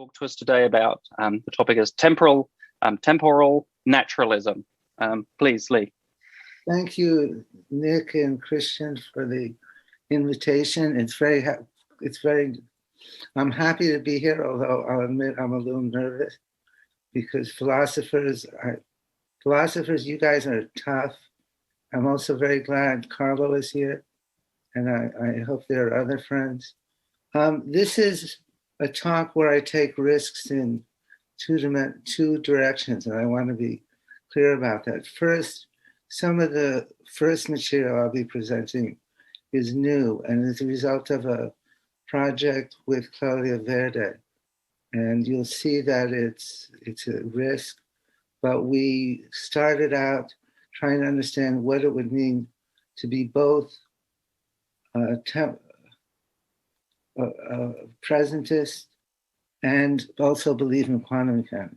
talk to us today about the topic is temporal naturalism. Please, Lee. Thank you, Nick and Christian, for the invitation. I'm happy to be here, although I'll admit I'm a little nervous because philosophers, you guys are tough. I'm also very glad Carlo is here, and I hope there are other friends. This is a talk where I take risks in two directions, and I want to be clear about that. First, some of the first material I'll be presenting is new and is a result of a project with Claudia Verde. And you'll see that it's a risk, but we started out trying to understand what it would mean to be both presentist and also believe in quantum mechanics.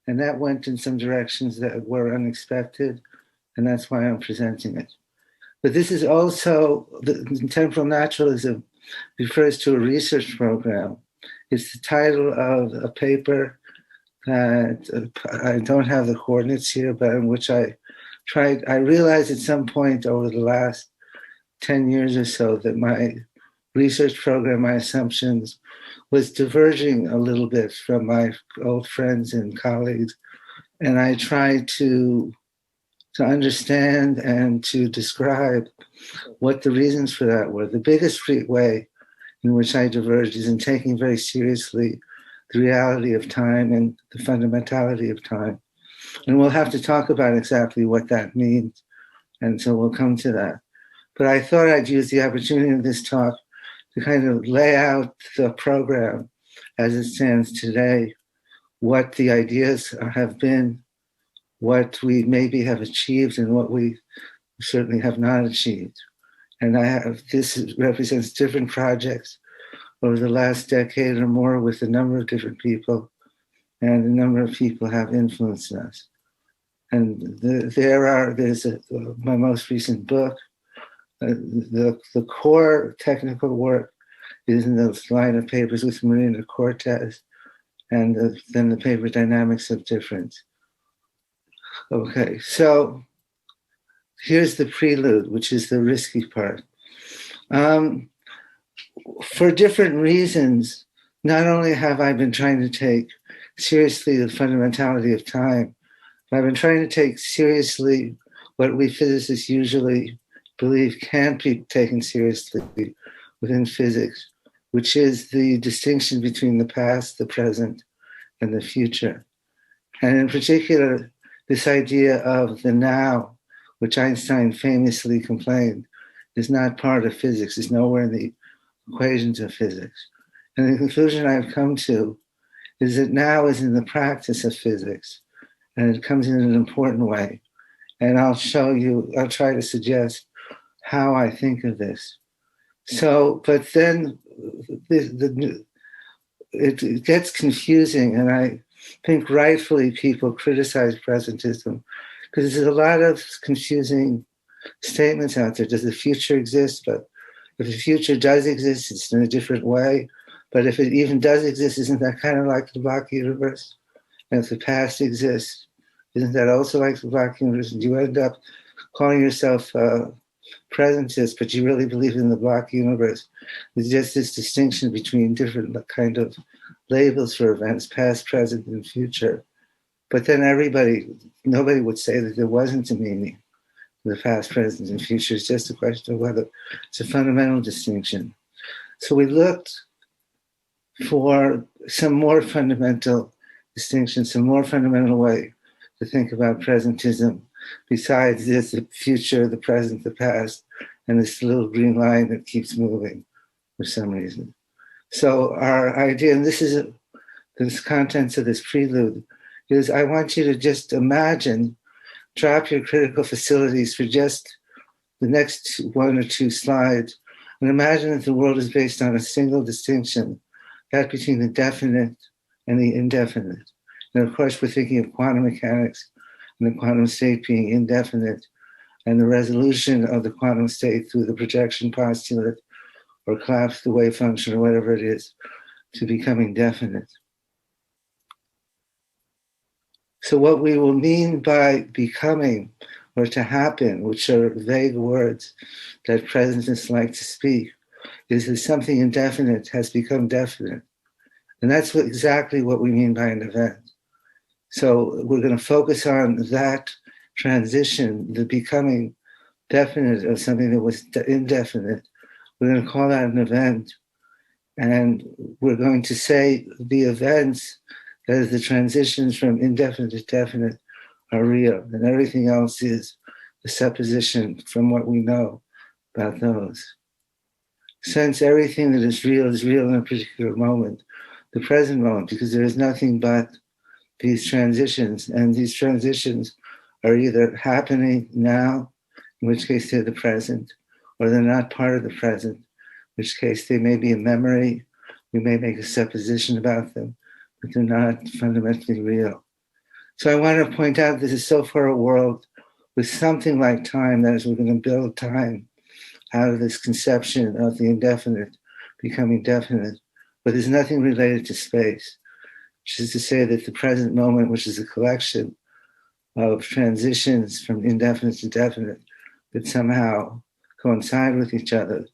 And that went in some directions that were unexpected, and that's why I'm presenting it. But this is also, the temporal naturalism refers to a research program. It's the title of a paper that I don't have the coordinates here, but in which I realized at some point over the last 10 years or so that my research program, my assumptions, was diverging a little bit from my old friends and colleagues. And I tried to understand and to describe what the reasons for that were. The biggest way in which I diverged is in taking very seriously the reality of time and the fundamentality of time. And we'll have to talk about exactly what that means. And so we'll come to that. But I thought I'd use the opportunity of this talk to kind of lay out the program as it stands today, what the ideas have been, what we maybe have achieved, and what we certainly have not achieved. And this represents different projects over the last decade or more with a number of different people, and a number of people have influenced us. And there's my most recent book. The core technical work is in the line of papers with Marina Cortez, and then the paper Dynamics of Difference. Okay, so here's the prelude, which is the risky part. For different reasons, not only have I been trying to take seriously the fundamentality of time, but I've been trying to take seriously what we physicists usually believe can't be taken seriously within physics, which is the distinction between the past, the present, and the future. And in particular, this idea of the now, which Einstein famously complained is not part of physics, is nowhere in the equations of physics. And the conclusion I've come to is that now is in the practice of physics, and it comes in an important way. And I'll try to suggest how I think of this. So, but then it gets confusing, and I think rightfully people criticize presentism because there's a lot of confusing statements out there. Does the future exist? But if the future does exist, it's in a different way. But if it even does exist, isn't that kind of like the Block universe? And if the past exists, isn't that also like the Block universe? And you end up calling yourself presentist, but you really believe in the Block universe. There's just this distinction between different kind of labels for events, past, present, and future. But then nobody would say that there wasn't a meaning for the past, present, and future. It's just a question of whether it's a fundamental distinction. So we looked for some more fundamental distinction, some more fundamental way to think about presentism besides this, the future, the present, the past, and this little green line that keeps moving for some reason. So our idea, and this is the contents of this prelude, is I want you to just imagine, drop your critical facilities for just the next one or two slides, and imagine that the world is based on a single distinction, that between the definite and the indefinite. And of course, we're thinking of quantum mechanics and the quantum state being indefinite, and the resolution of the quantum state through the projection postulate or collapse the wave function or whatever it is to becoming definite. So what we will mean by becoming or to happen, which are vague words that presentists like to speak, is that something indefinite has become definite. And that's exactly what we mean by an event. So we're going to focus on that transition, the becoming definite of something that was indefinite. We're going to call that an event. And we're going to say the events, that is the transitions from indefinite to definite, are real. And everything else is a supposition from what we know about those. Since everything that is real in a particular moment, the present moment, because there is nothing but these transitions, and these transitions are either happening now, in which case they're the present, or they're not part of the present, in which case they may be a memory, we may make a supposition about them, but they're not fundamentally real. So I want to point out this is so far a world with something like time, that is, we're going to build time out of this conception of the indefinite becoming definite, but there's nothing related to space, which is to say that the present moment, which is a collection of transitions from indefinite to definite that somehow coincide with each other,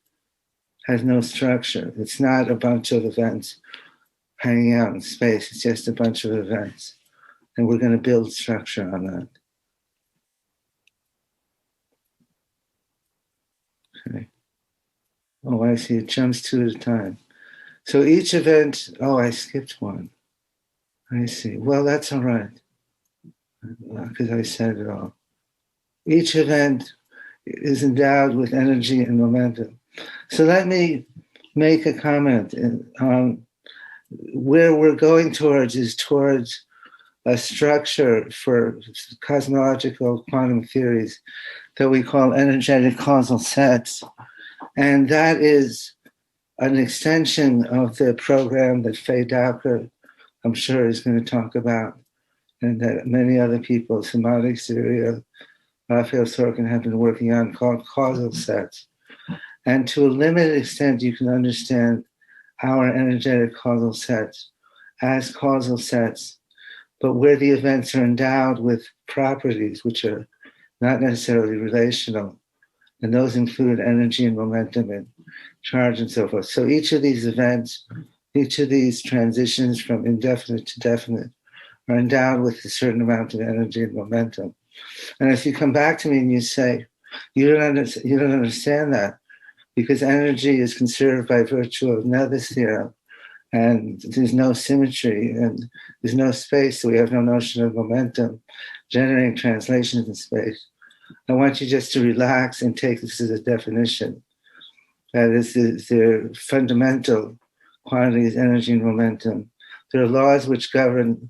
has no structure. It's not a bunch of events hanging out in space. It's just a bunch of events. And we're going to build structure on that. Okay. Oh, I see. It jumps two at a time. So each event, oh, I skipped one. I see. Well, that's all right, because I said it all. Each event is endowed with energy and momentum. So let me make a comment. Where we're going towards is towards a structure for cosmological quantum theories that we call energetic causal sets. And that is an extension of the program that Faye Dowker, I'm sure, is going to talk about, and that many other people, Samadhi Syria, Raphael Sorkin, have been working on, called causal sets. And to a limited extent, you can understand our energetic causal sets as causal sets, but where the events are endowed with properties which are not necessarily relational. And those include energy and momentum and charge and so forth. So each of these events, each of these transitions from indefinite to definite are endowed with a certain amount of energy and momentum. And if you come back to me and you say, you don't understand that, because energy is conserved by virtue of Nether's theorem, and there's no symmetry, and there's no space, so we have no notion of momentum generating translations in space. I want you just to relax and take this as a definition. That is, the fundamental quantities, energy and momentum. There are laws which govern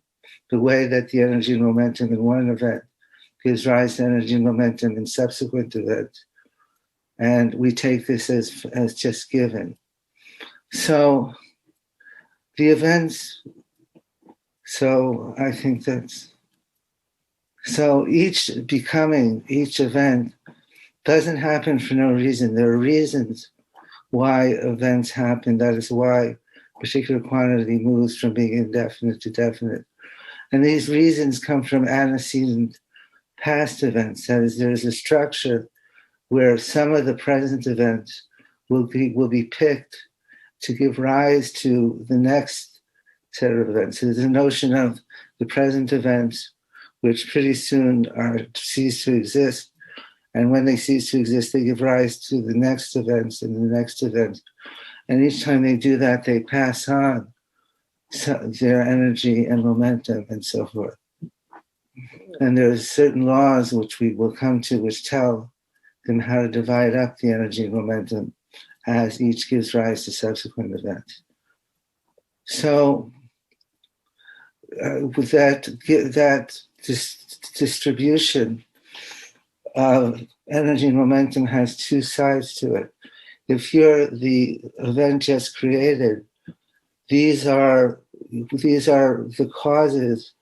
the way that the energy and momentum in one event gives rise to energy and momentum in subsequent events. And we take this as just given. So the events, so I think that's, so each becoming, each event doesn't happen for no reason. There are reasons why events happen. That is why a particular quantity moves from being indefinite to definite. And these reasons come from antecedent past events. That is, there's a structure where some of the present events will be picked to give rise to the next set of events. So there's a notion of the present events, which pretty soon cease to exist. And when they cease to exist, they give rise to the next events and the next events. And each time they do that, they pass on their energy and momentum and so forth. And there's certain laws which we will come to, which tell them how to divide up the energy and momentum as each gives rise to subsequent events. So with that distribution of energy and momentum has two sides to it. If you're the event just created, these are the causes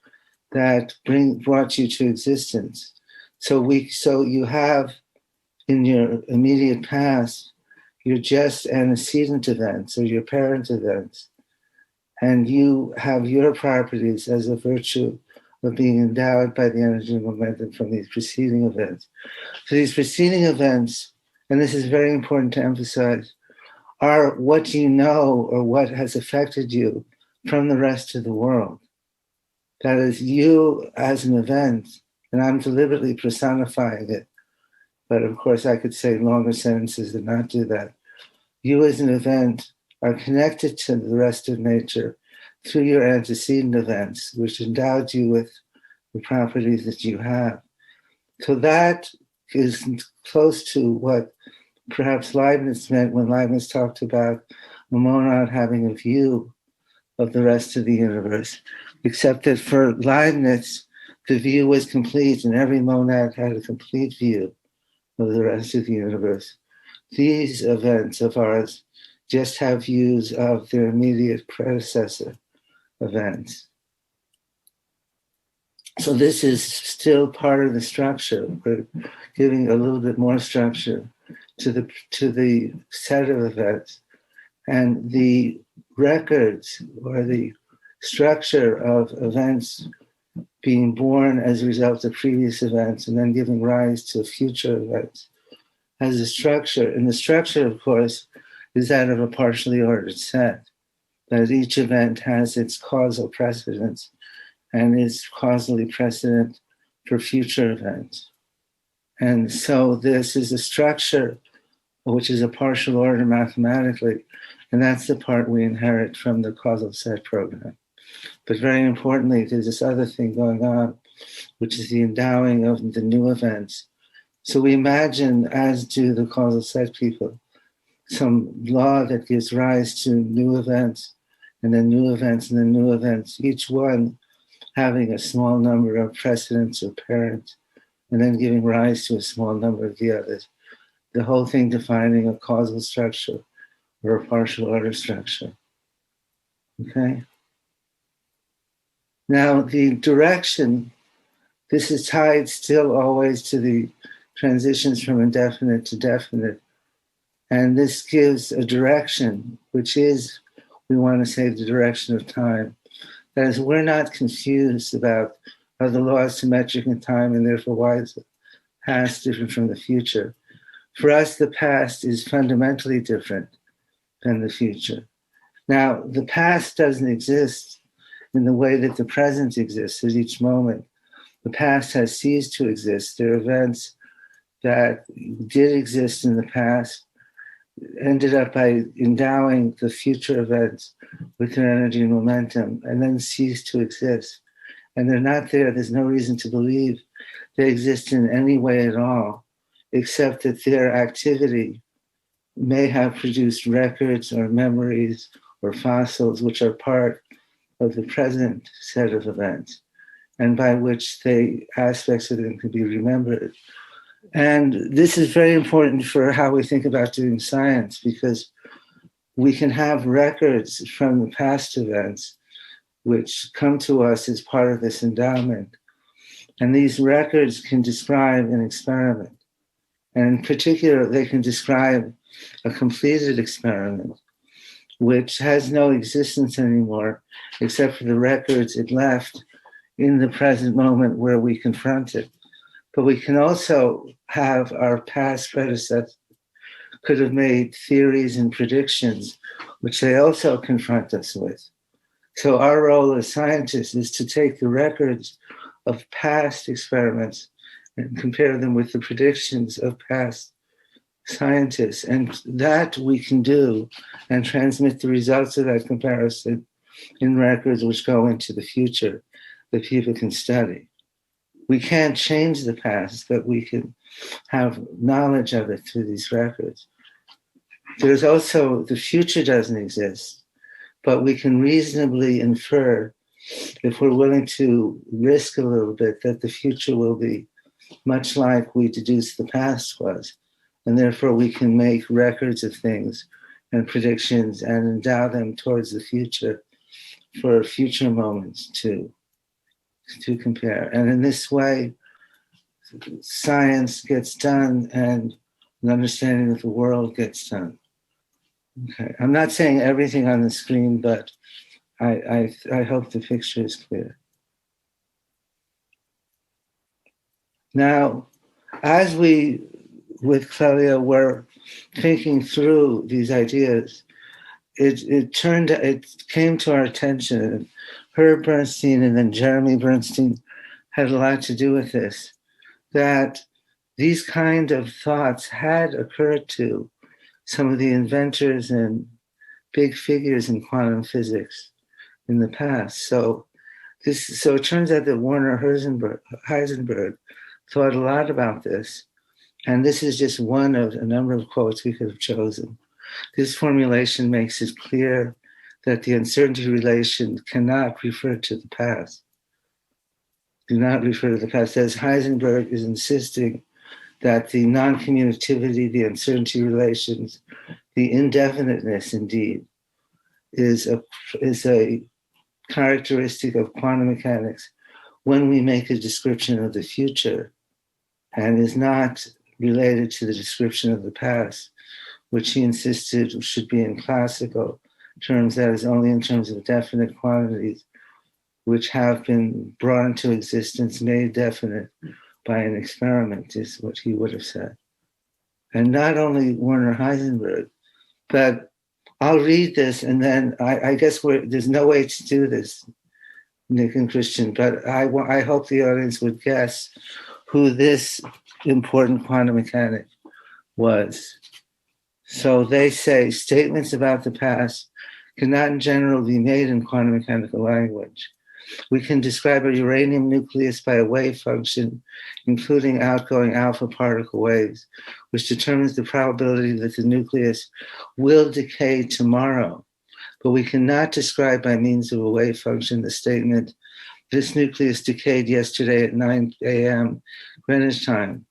that brought you to existence. So you have in your immediate past, you're just antecedent events or your parent events. And you have your properties as a virtue of being endowed by the energy and momentum from these preceding events. So these preceding events, and this is very important to emphasize, are what you know or what has affected you from the rest of the world. That is, you as an event, and I'm deliberately personifying it, but of course I could say longer sentences and not do that. You as an event are connected to the rest of nature through your antecedent events, which endowed you with the properties that you have. So that is close to what perhaps Leibniz meant when Leibniz talked about a monad having a view of the rest of the universe, except that for Leibniz, the view was complete and every monad had a complete view of the rest of the universe. These events of ours just have views of their immediate predecessor events. So this is still part of the structure. We're giving a little bit more structure to the set of events, and the records or the structure of events being born as a result of previous events and then giving rise to future events has a structure. And the structure, of course, is that of a partially ordered set, that each event has its causal precedence and is causally precedent for future events. And so this is a structure which is a partial order mathematically, and that's the part we inherit from the causal set program. But very importantly, there's this other thing going on, which is the endowing of the new events. So we imagine, as do the causal set people, some law that gives rise to new events, and then new events, and then new events, each one having a small number of precedents or parents, and then giving rise to a small number of the others. The whole thing defining a causal structure or a partial order structure. Okay? Now, the direction, this is tied still always to the transitions from indefinite to definite. And this gives a direction, which is, we want to say, the direction of time. That is, we're not confused about are the laws symmetric in time and therefore why is the past different from the future. For us, the past is fundamentally different than the future. Now, the past doesn't exist in the way that the present exists at each moment. The past has ceased to exist. There are events that did exist in the past, ended up by endowing the future events with their energy and momentum, and then ceased to exist. And they're not there. There's no reason to believe they exist in any way at all, except that their activity may have produced records or memories or fossils, which are part of the present set of events, and by which aspects of them can be remembered. And this is very important for how we think about doing science, because we can have records from the past events which come to us as part of this endowment. And these records can describe an experiment. And in particular, they can describe a completed experiment, which has no existence anymore, except for the records it left in the present moment where we confront it. But we can also have our past predecessors could have made theories and predictions, which they also confront us with. So our role as scientists is to take the records of past experiments and compare them with the predictions of past scientists. And that we can do and transmit the results of that comparison in records which go into the future that people can study. We can't change the past, but we can have knowledge of it through these records. There's also, the future doesn't exist, but we can reasonably infer, if we're willing to risk a little bit, that the future will be much like we deduced the past was. And therefore we can make records of things and predictions and endow them towards the future for future moments to compare. And in this way, science gets done and an understanding of the world gets done. Okay. I'm not saying everything on the screen, but I hope the picture is clear. Now, as we, with Clelia, were thinking through these ideas, it came to our attention, and Herb Bernstein and then Jeremy Bernstein had a lot to do with this, that these kind of thoughts had occurred to some of the inventors and big figures in quantum physics in the past. So it turns out that Werner Heisenberg thought a lot about this. And this is just one of a number of quotes we could have chosen. This formulation makes it clear that the uncertainty relation cannot refer to the past. Do not refer to the past. As Heisenberg is insisting that the non-commutativity, the uncertainty relations, the indefiniteness indeed, is a characteristic of quantum mechanics when we make a description of the future, and is not related to the description of the past, which he insisted should be in classical terms, that is, only in terms of definite quantities, which have been brought into existence, made definite by an experiment, is what he would have said. And not only Werner Heisenberg, but I'll read this, and then I guess there's no way to do this, Nick and Christian, but I hope the audience would guess who this important quantum mechanic was. So they say statements about the past cannot in general be made in quantum mechanical language. We can describe a uranium nucleus by a wave function, including outgoing alpha particle waves, which determines the probability that the nucleus will decay tomorrow. But we cannot describe by means of a wave function the statement, this nucleus decayed yesterday at 9 a.m. Greenwich time.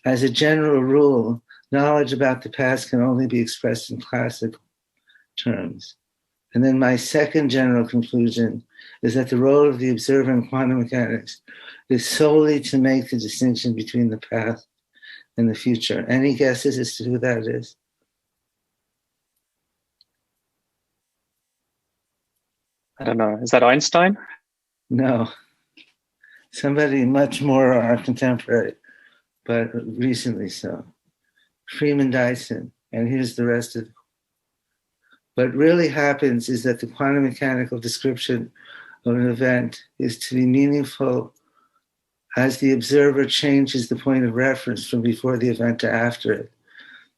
As a general rule, knowledge about the past can only be expressed in classical terms. And then my second general conclusion is that the role of the observer in quantum mechanics is solely to make the distinction between the past and the future. Any guesses as to who that is? I don't know. Is that Einstein? No. Somebody much more our contemporary, but recently so. Freeman Dyson. And here's the rest of it. What really happens is that the quantum mechanical description of an event is to be meaningful as the observer changes the point of reference from before the event to after it.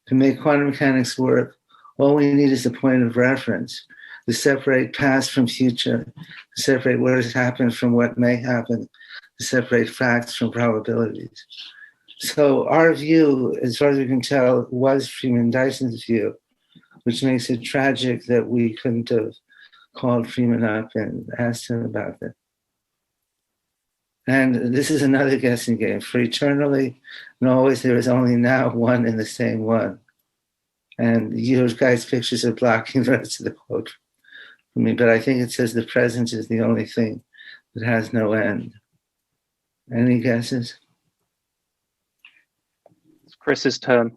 To make quantum mechanics work, all we need is a point of reference to separate past from future, to separate what has happened from what may happen, to separate facts from probabilities. So our view, as far as we can tell, was Freeman Dyson's view, which makes it tragic that we couldn't have called Freeman up and asked him about it. And this is another guessing game. For eternally and always, there is only now one and the same one. And your guys' pictures are blocking the rest of the quote for me, but I think it says the present is the only thing that has no end. Any guesses? It's Chris's turn.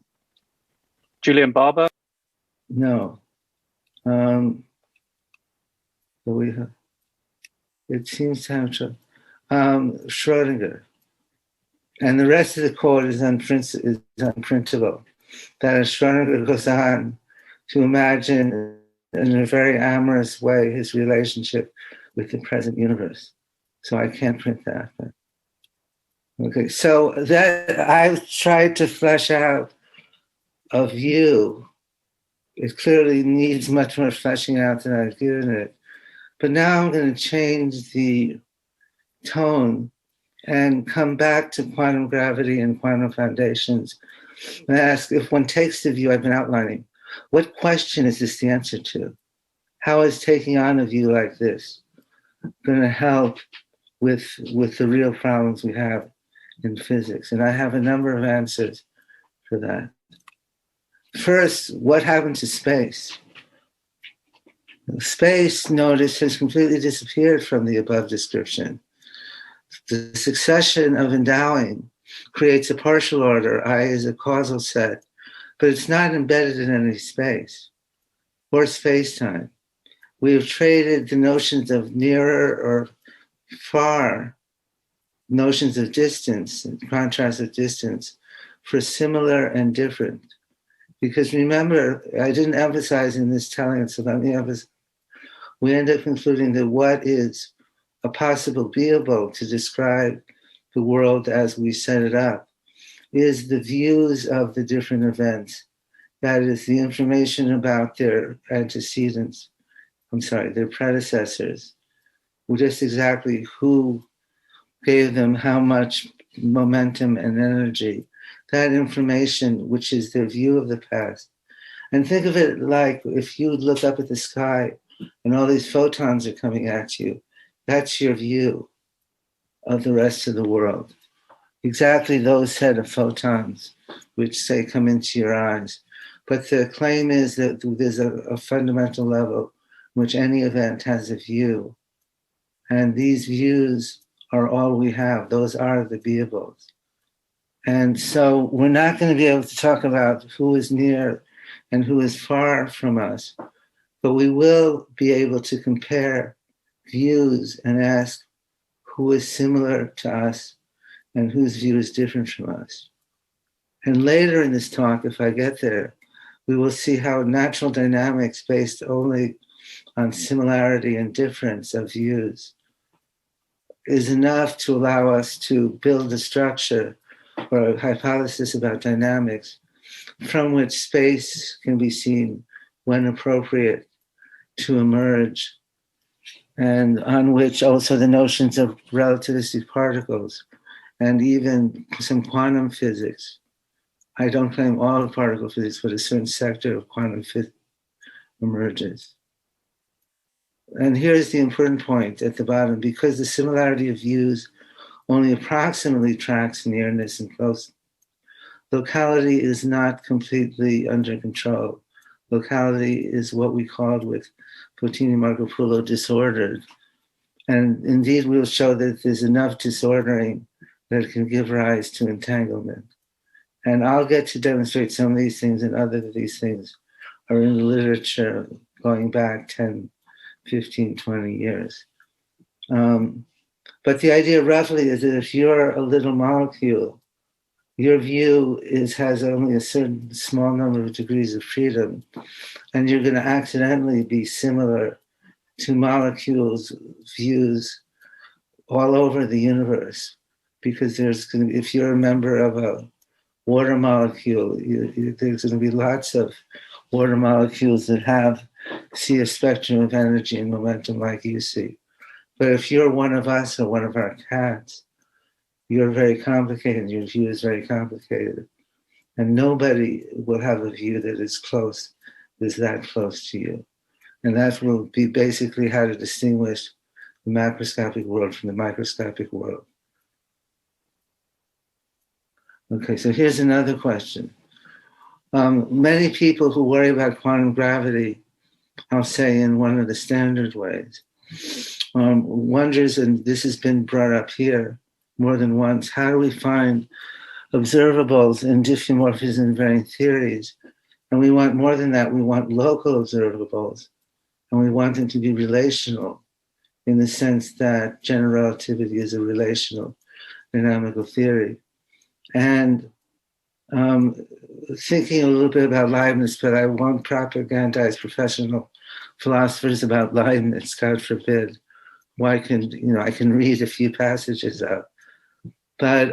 Julian Barber? No. It seems to have to. Schrodinger. And the rest of the quote is unprintable. That as Schrodinger goes on to imagine in a very amorous way his relationship with the present universe. So I can't print that. But. Okay, so that I've tried to flesh out a view. It clearly needs much more fleshing out than I've given it. But now I'm going to change the tone and come back to quantum gravity and quantum foundations and ask, if one takes the view I've been outlining, what question is this the answer to? How is taking on a view like this going to help with the real problems we have in physics? And I have a number of answers for that. First, what happened to space? Space, notice, has completely disappeared from the above description. The succession of endowing creates a partial order, I is a causal set, but it's not embedded in any space or space-time. We have traded the notions of nearer or far notions of distance and contrast of distance for similar and different. Because remember, I didn't emphasize in this telling, so let me emphasize, we end up concluding that what is a possible beable to describe the world as we set it up is the views of the different events. That is the information about their antecedents, their predecessors, just exactly who gave them how much momentum and energy, that information, which is their view of the past. And think of it like if you look up at the sky and all these photons are coming at you, that's your view of the rest of the world. Exactly those set of photons, which say come into your eyes. But the claim is that there's a fundamental level in which any event has a view. And these views are all we have. Those are the beables. And so we're not going to be able to talk about who is near and who is far from us, but we will be able to compare views and ask who is similar to us and whose view is different from us. And later in this talk, if I get there, we will see how natural dynamics based only on similarity and difference of views is enough to allow us to build a structure or a hypothesis about dynamics from which space can be seen when appropriate to emerge, and on which also the notions of relativistic particles and even some quantum physics. I don't claim all of particle physics, but a certain sector of quantum physics emerges. And here's the important point at the bottom: because the similarity of views only approximately tracks nearness and closeness, locality is not completely under control. Locality is what we called with Fotini Marcopulo disordered. And indeed, we'll show that there's enough disordering that it can give rise to entanglement. And I'll get to demonstrate some of these things, and other of these things are in the literature going back 10, 15, 20 years. But the idea roughly is that if you're a little molecule, your view has only a certain small number of degrees of freedom, and you're going to accidentally be similar to molecules' views all over the universe, because if you're a member of a water molecule, there's going to be lots of water molecules that see a spectrum of energy and momentum like you see. But if you're one of us or one of our cats, you're very complicated, your view is very complicated. And nobody will have a view that is that close to you. And that will be basically how to distinguish the macroscopic world from the microscopic world. Okay, so here's another question. Many people who worry about quantum gravity, I'll say in one of the standard ways, wonders, and this has been brought up here more than once, how do we find observables in diffeomorphism invariant theories? And we want more than that, we want local observables, and we want them to be relational in the sense that general relativity is a relational dynamical theory. And thinking a little bit about Leibniz, but I won't propagandize professional philosophers about Leibniz, God forbid. I can read a few passages out. But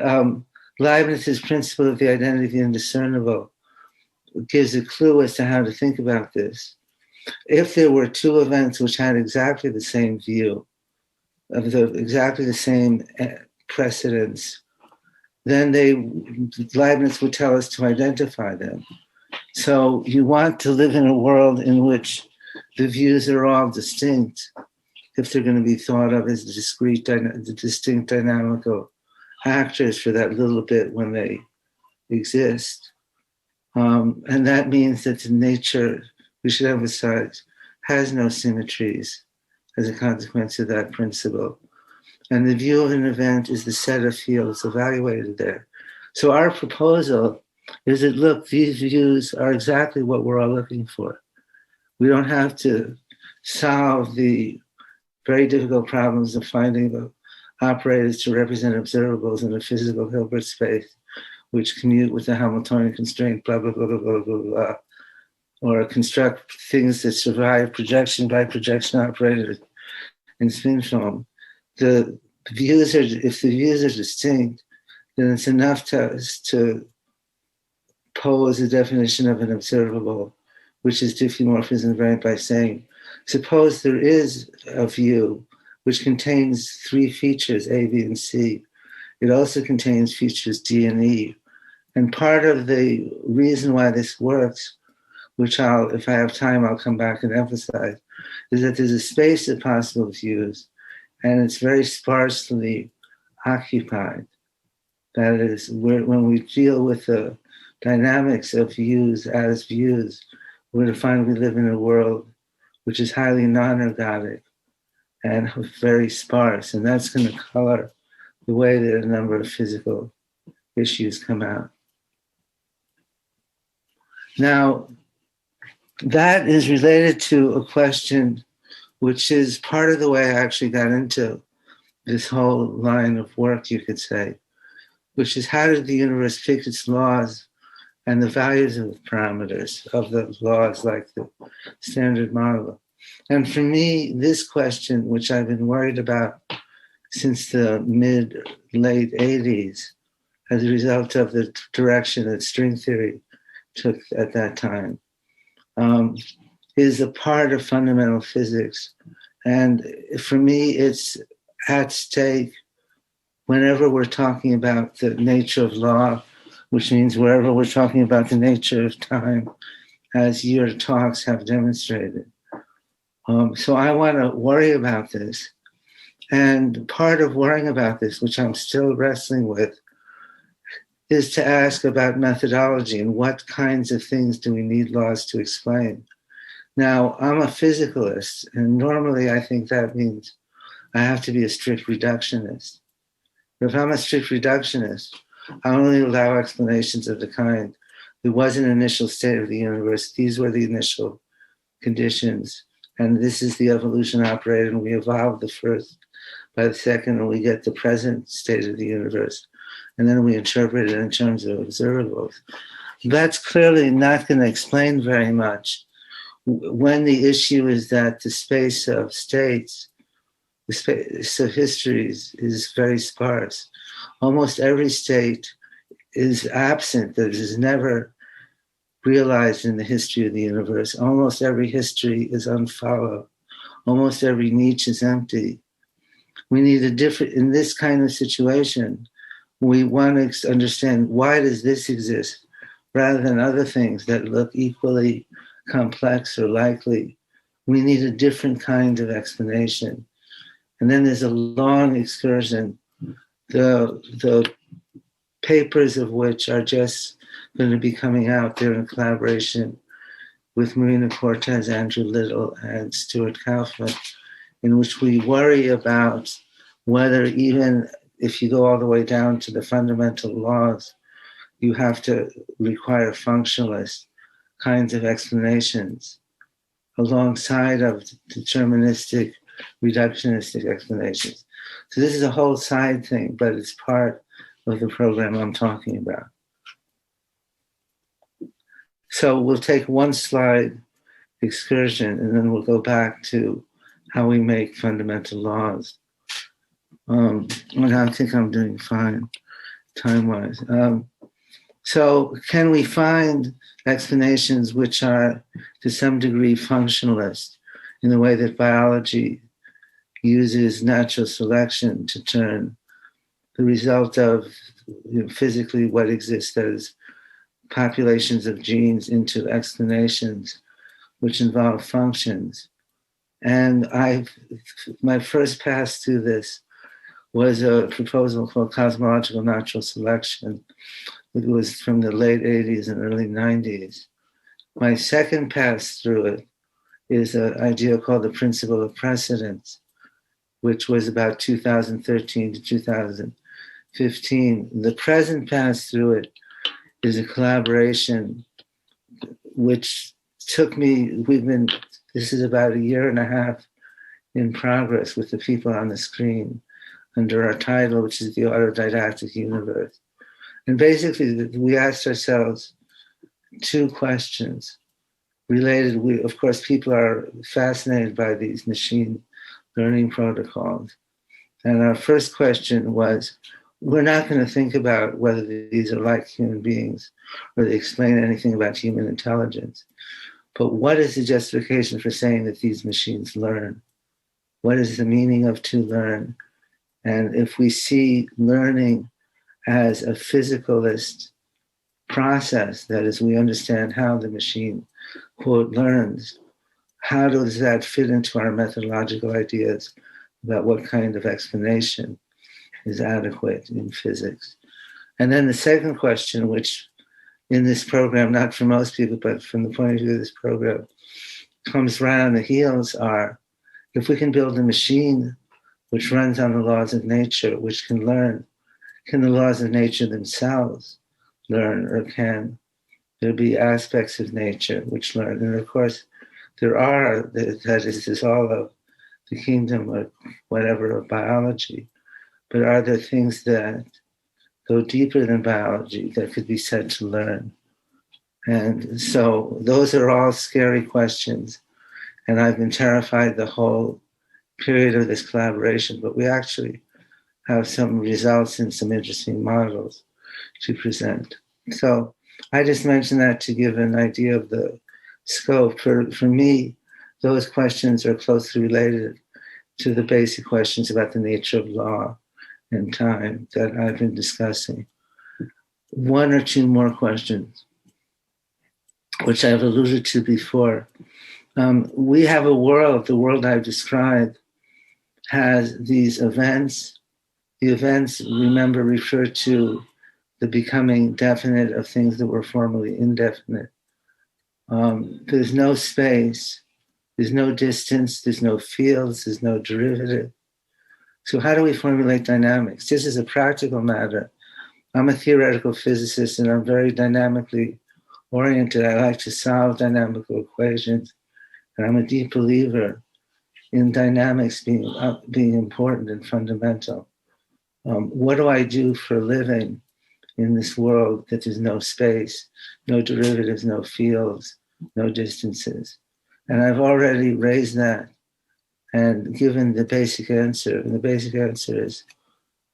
Leibniz's principle of the identity of the indiscernible gives a clue as to how to think about this. If there were two events which had exactly the same view, exactly the same precedence, then Leibniz would tell us to identify them. So you want to live in a world in which the views are all distinct, if they're going to be thought of as distinct dynamical actors for that little bit when they exist. And that means that the nature, we should emphasize, has no symmetries as a consequence of that principle. And the view of an event is the set of fields evaluated there. So our proposal is that, look, these views are exactly what we're all looking for. We don't have to solve the very difficult problems of finding operators to represent observables in a physical Hilbert space, which commute with the Hamiltonian constraint, blah, blah, blah, blah, blah, blah, blah, or construct things that survive projection by projection operators in spin film. If the views are distinct, then it's enough to pose a definition of an observable, which is diffeomorphism invariant by saying, suppose there is a view which contains three features, A, B, and C. It also contains features D and E. And part of the reason why this works, which if I have time, I'll come back and emphasize, is that there's a space of possible views, and it's very sparsely occupied. That is, when we deal with the dynamics of views as views, we're going to find we live in a world which is highly non-ergodic and very sparse, and that's going to color the way that a number of physical issues come out. Now, that is related to a question which is part of the way I actually got into this whole line of work, you could say, which is how did the universe pick its laws and the values of the parameters of the laws, like the standard model. And for me, this question, which I've been worried about since the mid-late 80s, as a result of the direction that string theory took at that time, is a part of fundamental physics. And for me, it's at stake whenever we're talking about the nature of law, which means wherever we're talking about the nature of time, as your talks have demonstrated. So I want to worry about this. And part of worrying about this, which I'm still wrestling with, is to ask about methodology and what kinds of things do we need laws to explain. Now, I'm a physicalist, and normally I think that means I have to be a strict reductionist. But if I'm a strict reductionist, I only allow explanations of the kind. There was an initial state of the universe. These were the initial conditions. And this is the evolution operator, and we evolve the first by the second, and we get the present state of the universe. And then we interpret it in terms of observables. That's clearly not going to explain very much when the issue is that the space of states, the space of histories is very sparse. Almost every state is absent, that is never realized in the history of the universe. Almost every history is unfollowed. Almost every niche is empty. We need in this kind of situation, we want to understand why does this exist rather than other things that look equally complex or likely. We need a different kind of explanation. And then there's a long excursion, the papers of which are just going to be coming out there in collaboration with Marina Cortez, Andrew Little, and Stuart Kaufman, in which we worry about whether even if you go all the way down to the fundamental laws, you have to require functionalist kinds of explanations alongside of deterministic, reductionistic explanations. So this is a whole side thing, but it's part of the program I'm talking about. So we'll take one slide excursion, and then we'll go back to how we make fundamental laws. And I think I'm doing fine time-wise. So can we find explanations which are to some degree functionalist in the way that biology uses natural selection to turn the result of physically what exists as populations of genes into explanations which involve functions? And my first pass through this was a proposal called cosmological natural selection. It was from the late 80s and early 90s. My second pass through it is an idea called the principle of precedence, which was about 2013 to 2015. The present pass through it is a collaboration which took me, this is about a year and a half in progress with the people on the screen. under our title, which is the autodidactic universe. And basically, we asked ourselves two questions related. Of course, people are fascinated by these machine learning protocols. And our first question was, we're not going to think about whether these are like human beings or they explain anything about human intelligence. But what is the justification for saying that these machines learn? What is the meaning of to learn? And if we see learning as a physicalist process, that is, we understand how the machine, quote, learns, how does that fit into our methodological ideas about what kind of explanation is adequate in physics? And then the second question, which in this program, not for most people, but from the point of view of this program, comes right on the heels are, if we can build a machine which runs on the laws of nature, which can learn, can the laws of nature themselves learn, or can there be aspects of nature which learn? And of course, there are, that is all of the kingdom of whatever of biology, but are there things that go deeper than biology that could be said to learn? And so those are all scary questions. And I've been terrified the whole period of this collaboration, but we actually have some results and some interesting models to present. So I just mentioned that to give an idea of the scope. For me, those questions are closely related to the basic questions about the nature of law and time that I've been discussing. One or two more questions, which I've alluded to before. We have a world, the world I've described has these events. The events, remember, refer to the becoming definite of things that were formerly indefinite. There's no space, there's no distance, there's no fields, there's no derivative. So how do we formulate dynamics? This is a practical matter. I'm a theoretical physicist and I'm very dynamically oriented. I like to solve dynamical equations, and I'm a deep believer in dynamics being important and fundamental. What do I do for a living in this world that there's no space, no derivatives, no fields, no distances? And I've already raised that and given the basic answer. And the basic answer is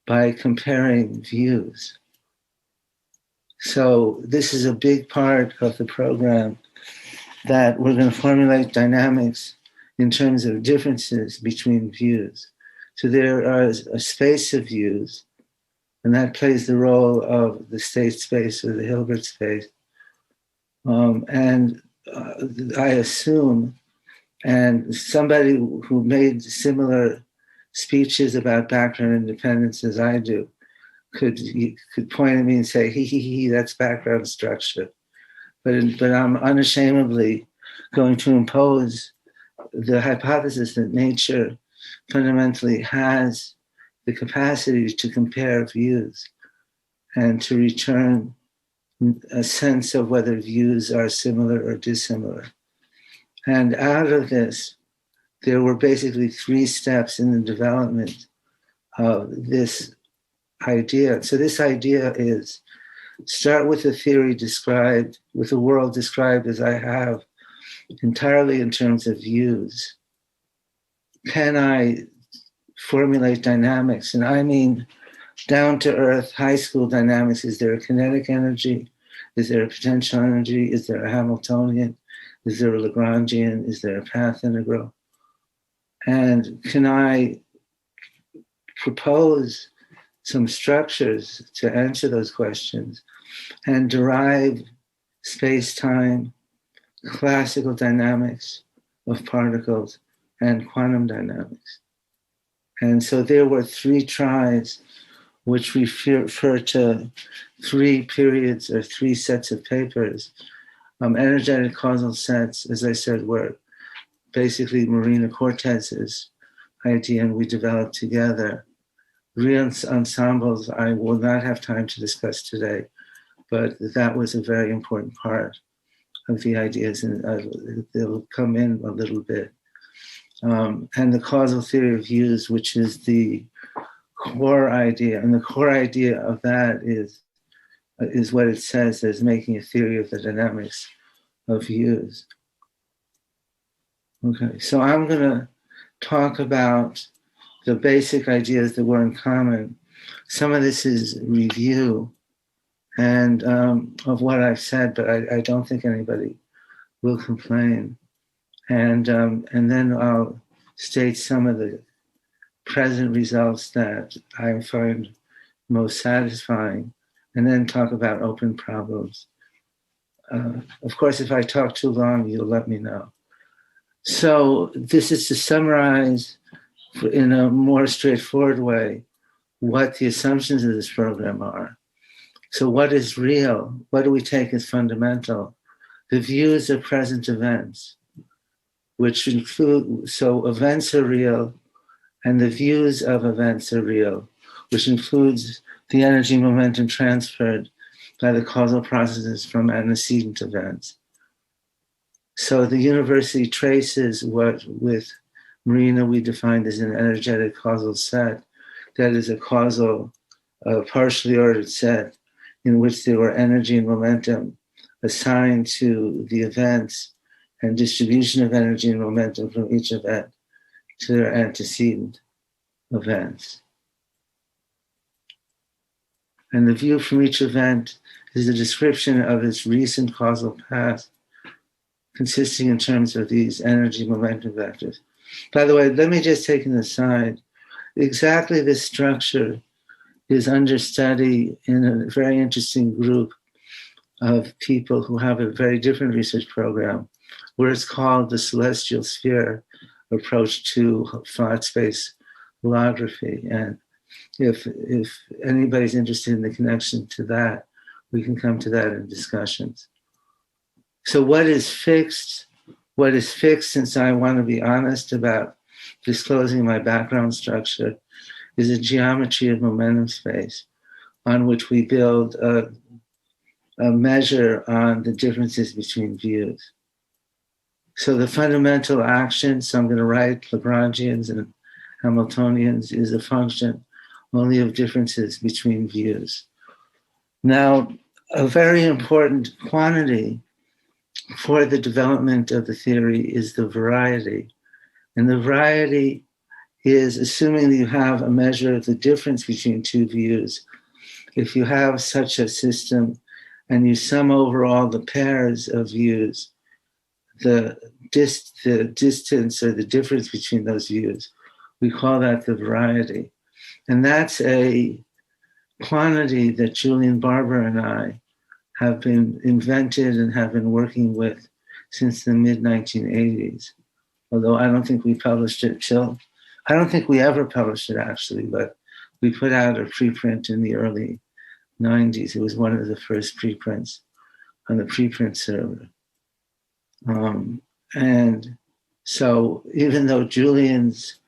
by comparing views. So this is a big part of the program, that we're going to formulate dynamics in terms of differences between views. So there is a space of views, and that plays the role of the state space or the Hilbert space. I assume, and somebody who made similar speeches about background independence as I do could point at me and say, he, that's background structure. But I'm unashamedly going to impose the hypothesis that nature fundamentally has the capacity to compare views and to return a sense of whether views are similar or dissimilar. And out of this, there were basically 3 steps in the development of this idea. So this idea is, start with the theory described, with the world described as I have, entirely in terms of views. Can I formulate dynamics? And I mean down to earth, high school dynamics. Is there a kinetic energy? Is there a potential energy? Is there a Hamiltonian? Is there a Lagrangian? Is there a path integral? And can I propose some structures to answer those questions and derive space-time, classical dynamics of particles, and quantum dynamics? And so there were 3 tries, which refer to 3 periods or 3 sets of papers. Energetic causal sets, as I said, were basically Marina Cortez's idea, and we developed together. Real ensembles, I will not have time to discuss today, but that was a very important part of the ideas, and they'll come in a little bit. And the causal theory of views, which is the core idea. And the core idea of that is what it says as making a theory of the dynamics of views. Okay, so I'm going to talk about the basic ideas that were in common. Some of this is review and of what I've said, but I don't think anybody will complain. And then I'll state some of the present results that I find most satisfying, and then talk about open problems. Of course, if I talk too long, you'll let me know. So this is to summarize in a more straightforward way what the assumptions of this program are. So what is real? What do we take as fundamental? The views of present events, which include, so events are real, and the views of events are real, which includes the energy momentum transferred by the causal processes from antecedent events. So the university traces what with Marina we defined as an energetic causal set, that is a causal, partially ordered set in which there were energy and momentum assigned to the events and distribution of energy and momentum from each event to their antecedent events. And the view from each event is a description of its recent causal past, consisting in terms of these energy momentum vectors. By the way, let me just take an aside. Exactly this structure is under study in a very interesting group of people who have a very different research program, where it's called the celestial sphere approach to flat space holography. And if anybody's interested in the connection to that, we can come to that in discussions. So what is fixed? What is fixed, since I want to be honest about disclosing my background structure, is a geometry of momentum space on which we build a measure on the differences between views. So the fundamental action, so I'm going to write Lagrangians and Hamiltonians, is a function only of differences between views. Now, a very important quantity for the development of the theory is the variety. And the variety is assuming that you have a measure of the difference between two views. If you have such a system and you sum over all the pairs of views, the distance or the difference between those views, we call that the variety. And that's a quantity that Julian Barber and I have been invented and have been working with since the mid-1980s. Although I don't think we published it I don't think we ever published it actually, but we put out a preprint in the early 90s. It was one of the first preprints on the preprint server. And so even though Julian's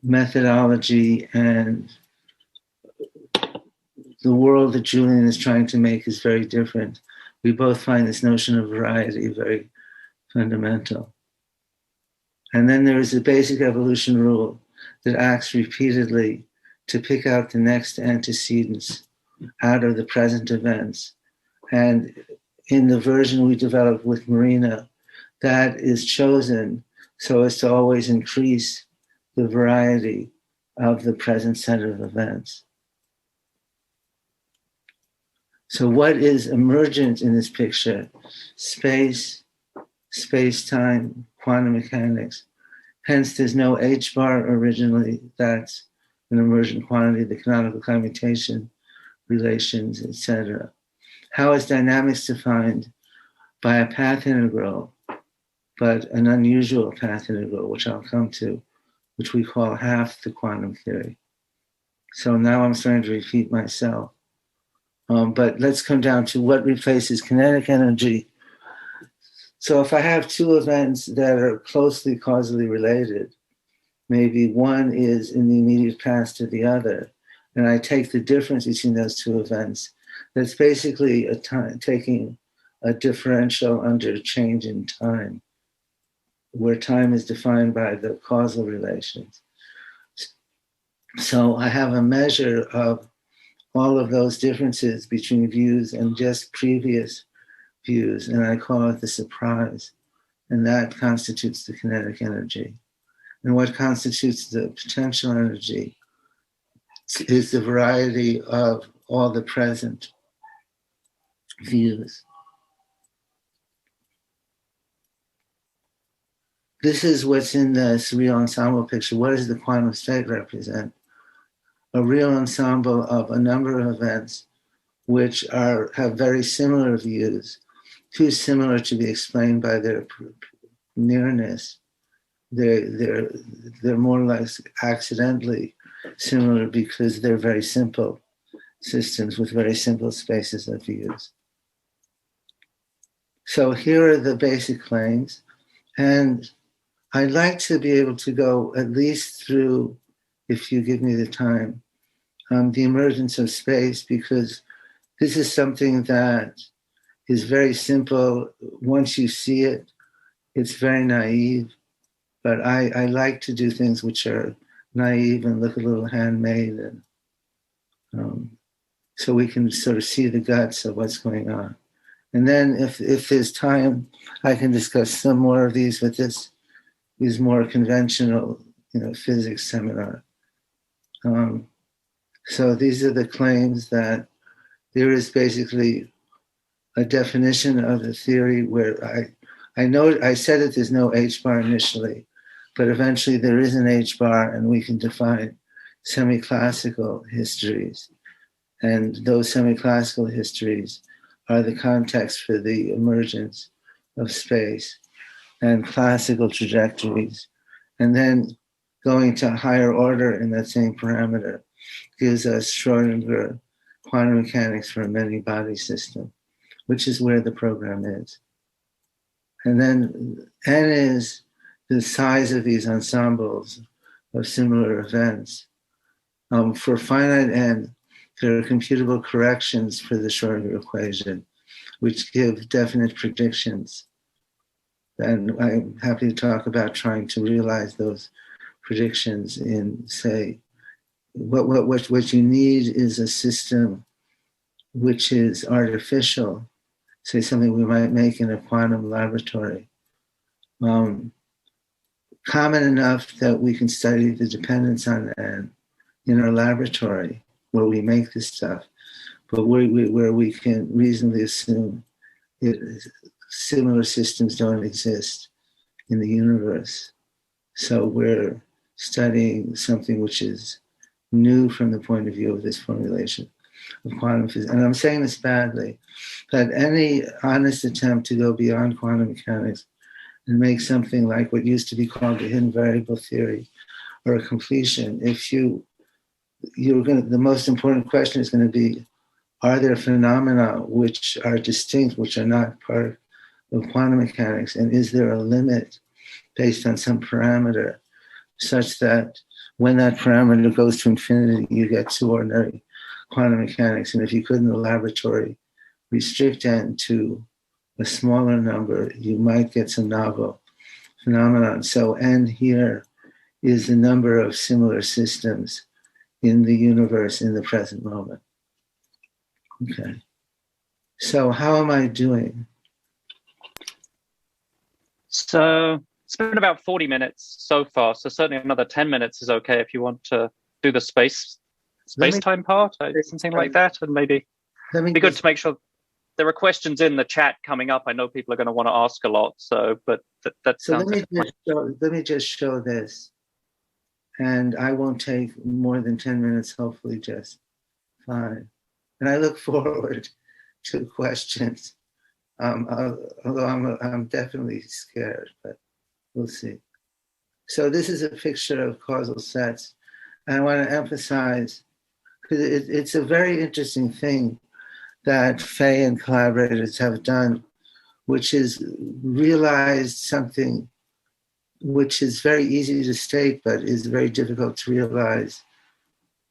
methodology and the world that Julian is trying to make is very different, we both find this notion of variety very fundamental. And then there is a basic evolution rule that acts repeatedly to pick out the next antecedents out of the present events. And in the version we developed with Marina, that is chosen so as to always increase the variety of the present set of events. So what is emergent in this picture? Space, space-time, quantum mechanics. Hence, there's no H bar originally. That's an emergent quantity, the canonical commutation, relations, etc. How is dynamics defined? By a path integral, but an unusual path integral, which I'll come to, which we call half the quantum theory. So now I'm starting to repeat myself. But let's come down to what replaces kinetic energy. So if I have two events that are closely causally related, maybe one is in the immediate past to the other, and I take the difference between those two events, that's basically taking a differential under change in time, where time is defined by the causal relations. So I have a measure of all of those differences between views and just previous views, and I call it the surprise. And that constitutes the kinetic energy. And what constitutes the potential energy is the variety of all the present views. This is what's in this real ensemble picture. What does the quantum state represent? A real ensemble of a number of events which have very similar views, too similar to be explained by their nearness. They're more or less accidentally similar because they're very simple systems with very simple spaces of views. So here are the basic claims, and I'd like to be able to go at least through, if you give me the time, the emergence of space, because this is something that is very simple. Once you see it, it's very naive, but I like to do things which are naive and look a little handmade, and so we can sort of see the guts of what's going on. And then if there's time, I can discuss some more of these with this more conventional, physics seminar. So these are the claims that there is basically a definition of the theory where I know I said that there's no H bar initially, but eventually there is an H bar, and we can define semi-classical histories. And those semi-classical histories are the context for the emergence of space and classical trajectories. And then going to a higher order in that same parameter gives us Schrodinger quantum mechanics for a many-body system, which is where the program is. And then N is the size of these ensembles of similar events. For finite N, there are computable corrections for the Schrodinger equation, which give definite predictions. And I'm happy to talk about trying to realize those predictions in, say, what you need is a system which is artificial, say something we might make in a quantum laboratory, common enough that we can study the dependence on N in our laboratory where we make this stuff, but where we can reasonably assume similar systems don't exist in the universe. So we're studying something which is new from the point of view of this formulation of quantum physics. And I'm saying this badly, that any honest attempt to go beyond quantum mechanics and make something like what used to be called the hidden variable theory or a completion, the most important question is going to be, are there phenomena which are distinct, which are not part of quantum mechanics? And is there a limit based on some parameter such that when that parameter goes to infinity, you get to ordinary quantum mechanics? And if you could in the laboratory restrict N to a smaller number, you might get some novel phenomenon. So N here is the number of similar systems in the universe in the present moment. Okay. So how am I doing? So it's been about 40 minutes so far. So certainly another 10 minutes is okay if you want to do the space-time part, something like that. And maybe it'd be good to make sure there are questions in the chat coming up. I know people are going to want to ask a lot. So, but that sounds let me just show this. And I won't take more than 10 minutes, hopefully just 5. And I look forward to questions. Although I'm definitely scared, but we'll see. So this is a picture of causal sets. And I want to emphasize, because it's a very interesting thing that Fay and collaborators have done, which is realized something which is very easy to state, but is very difficult to realize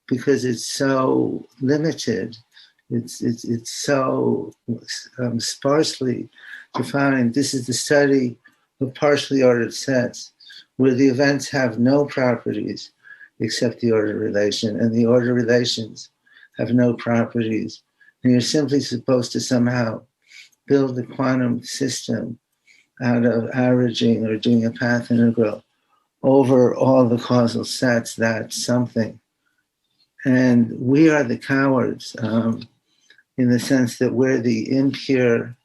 because it's so limited. It's so sparsely defined. This is the study of partially ordered sets where the events have no properties except the order relation, and the order relations have no properties. And you're simply supposed to somehow build the quantum system out of averaging or doing a path integral over all the causal sets. That's something. And we are the cowards in the sense that we're the impure,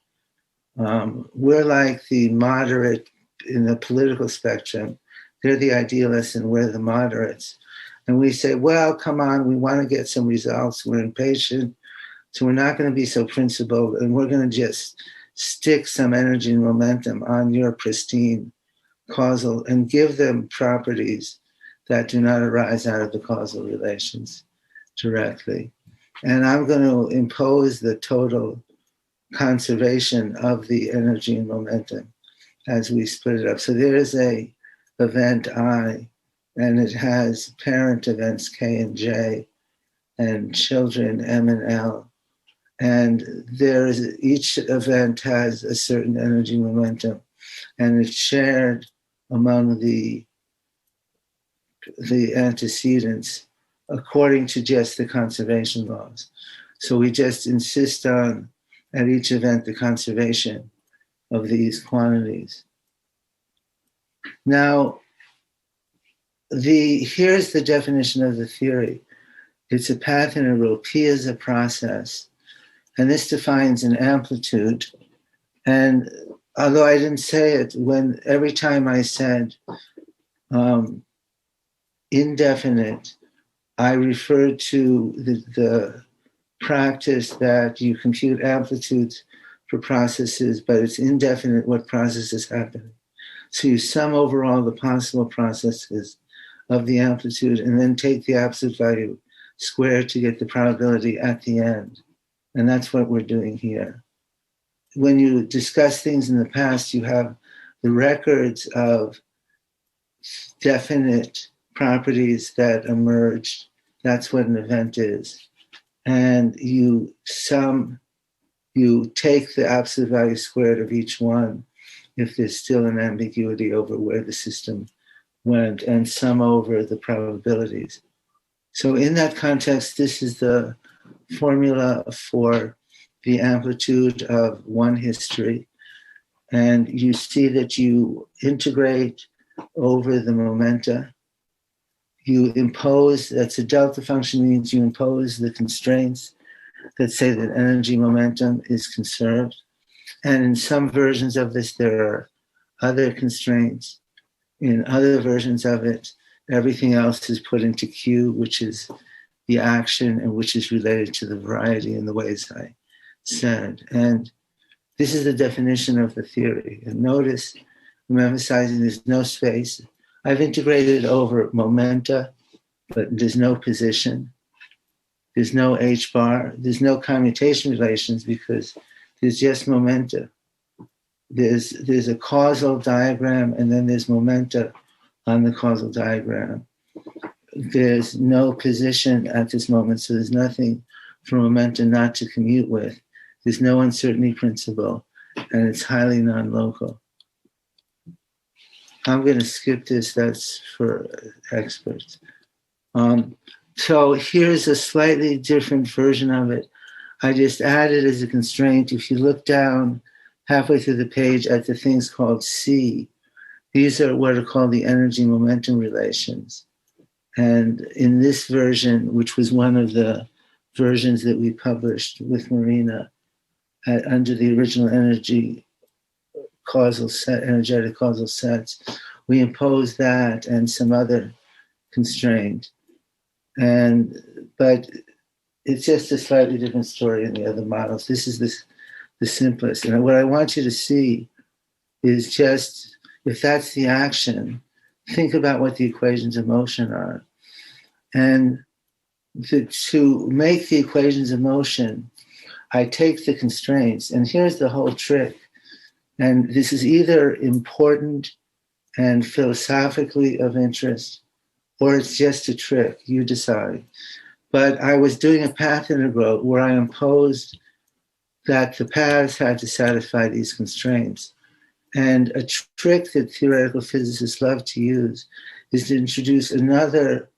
we're like the moderate in the political spectrum. They're the idealists and we're the moderates. And we say, well, come on, we want to get some results. We're impatient. So we're not going to be so principled, and we're going to just stick some energy and momentum on your pristine causal and give them properties that do not arise out of the causal relations directly. And I'm going to impose the total conservation of the energy and momentum as we split it up. So there is a event I, and it has parent events K and J, and children M and L. And there is, each event has a certain energy momentum, and it's shared among the antecedents according to just the conservation laws. So we just insist on, at each event, the conservation of these quantities. Now, here's the definition of the theory. It's a path integral. P is a process. And this defines an amplitude. And although I didn't say it, every time I said indefinite, I referred to the practice that you compute amplitudes for processes, but it's indefinite what processes happen. So you sum over all the possible processes of the amplitude and then take the absolute value squared to get the probability at the end. And that's what we're doing here. When you discuss things in the past, you have the records of definite properties that emerged. That's what an event is. And you take the absolute value squared of each one if there's still an ambiguity over where the system went, and sum over the probabilities. So in that context, this is the formula for the amplitude of one history. And you see that you integrate over the momenta. You impose, that's a delta function, means you impose the constraints that say that energy momentum is conserved. And in some versions of this, there are other constraints. In other versions of it, everything else is put into Q, which is the action and which is related to the variety in the ways I said. And this is the definition of the theory. And notice, I'm emphasizing there's no space. I've integrated over momenta, but there's no position. There's no H bar. There's no commutation relations because there's just momenta. There's a causal diagram, and then there's momenta on the causal diagram. There's no position at this moment, so there's nothing for momenta not to commute with. There's no uncertainty principle, and it's highly non-local. I'm going to skip this, that's for experts. So here's a slightly different version of it. I just added as a constraint, if you look down halfway through the page at the things called C, these are what are called the energy momentum relations. And in this version, which was one of the versions that we published with Marina under the original energetic causal sets, we imposed that and some other constraint. But it's just a slightly different story in the other models. This is the simplest. And what I want you to see is just, if that's the action, think about what the equations of motion are. And to make the equations of motion, I take the constraints, and here's the whole trick. And this is either important and philosophically of interest, or it's just a trick, you decide. But I was doing a path integral where I imposed that the paths had to satisfy these constraints. And a trick that theoretical physicists love to use is to introduce another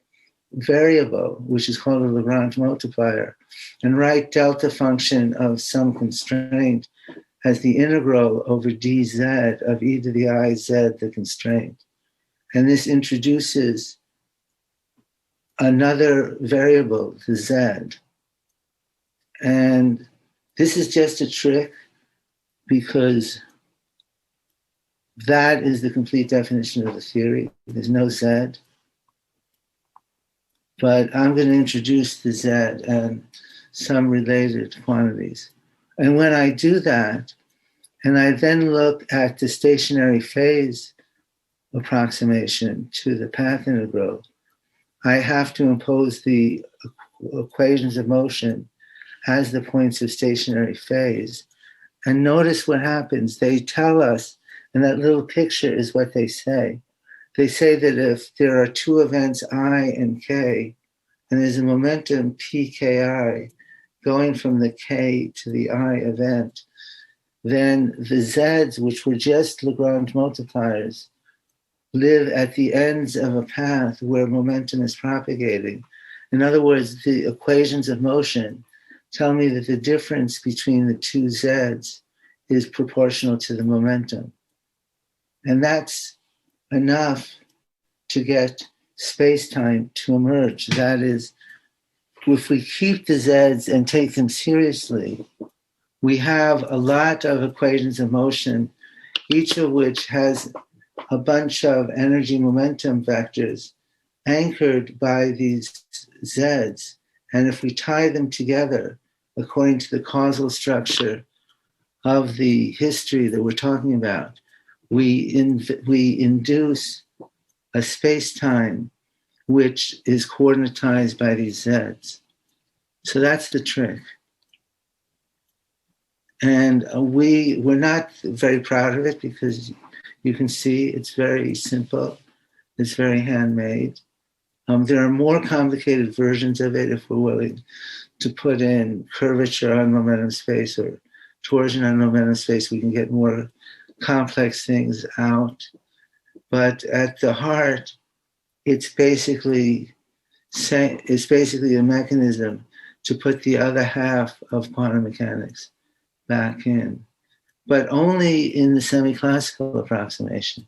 variable, which is called a Lagrange multiplier, and write delta function of some constraint as the integral over dz of e to the I z, the constraint. And this introduces another variable, the z. And this is just a trick because that is the complete definition of the theory. There's no z. But I'm going to introduce the z and some related quantities. And when I do that, and I then look at the stationary phase approximation to the path integral, I have to impose the equations of motion as the points of stationary phase. And notice what happens. They tell us, and that little picture is what they say. They say that if there are two events I and k, and there's a momentum pki going from the k to the I event, then the z's, which were just Lagrange multipliers, live at the ends of a path where momentum is propagating. In other words, the equations of motion tell me that the difference between the two z's is proportional to the momentum. And that's enough to get space-time to emerge. That is, if we keep the z's and take them seriously, we have a lot of equations of motion, each of which has a bunch of energy momentum vectors anchored by these z's. And if we tie them together according to the causal structure of the history that we're talking about, we induce a space-time which is coordinatized by these z's. So that's the trick. And we're not very proud of it because you can see it's very simple. It's very handmade. There are more complicated versions of it if we're willing to put in curvature on momentum space or torsion on momentum space. We can get more complex things out. But at the heart, it's basically a mechanism to put the other half of quantum mechanics back in, but only in the semi-classical approximation.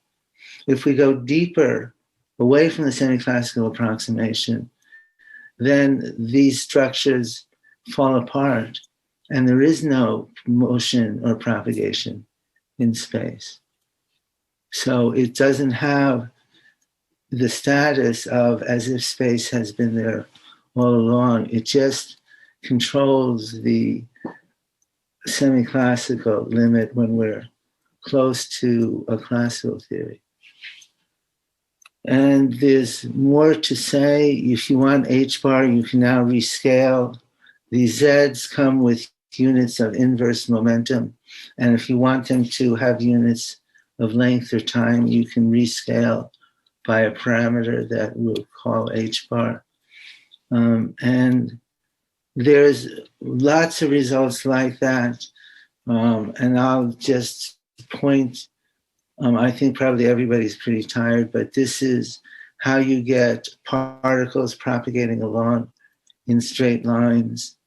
If we go deeper away from the semi-classical approximation, then these structures fall apart and there is no motion or propagation in space. So it doesn't have the status of as if space has been there all along. It just controls the semi-classical limit when we're close to a classical theory. And there's more to say. If you want H bar, you can now rescale. These Z's come with units of inverse momentum. And if you want them to have units of length or time, you can rescale by a parameter that we'll call H bar. And there's lots of results like that. And I'll just point, I think probably everybody's pretty tired, but this is how you get particles propagating along in straight lines.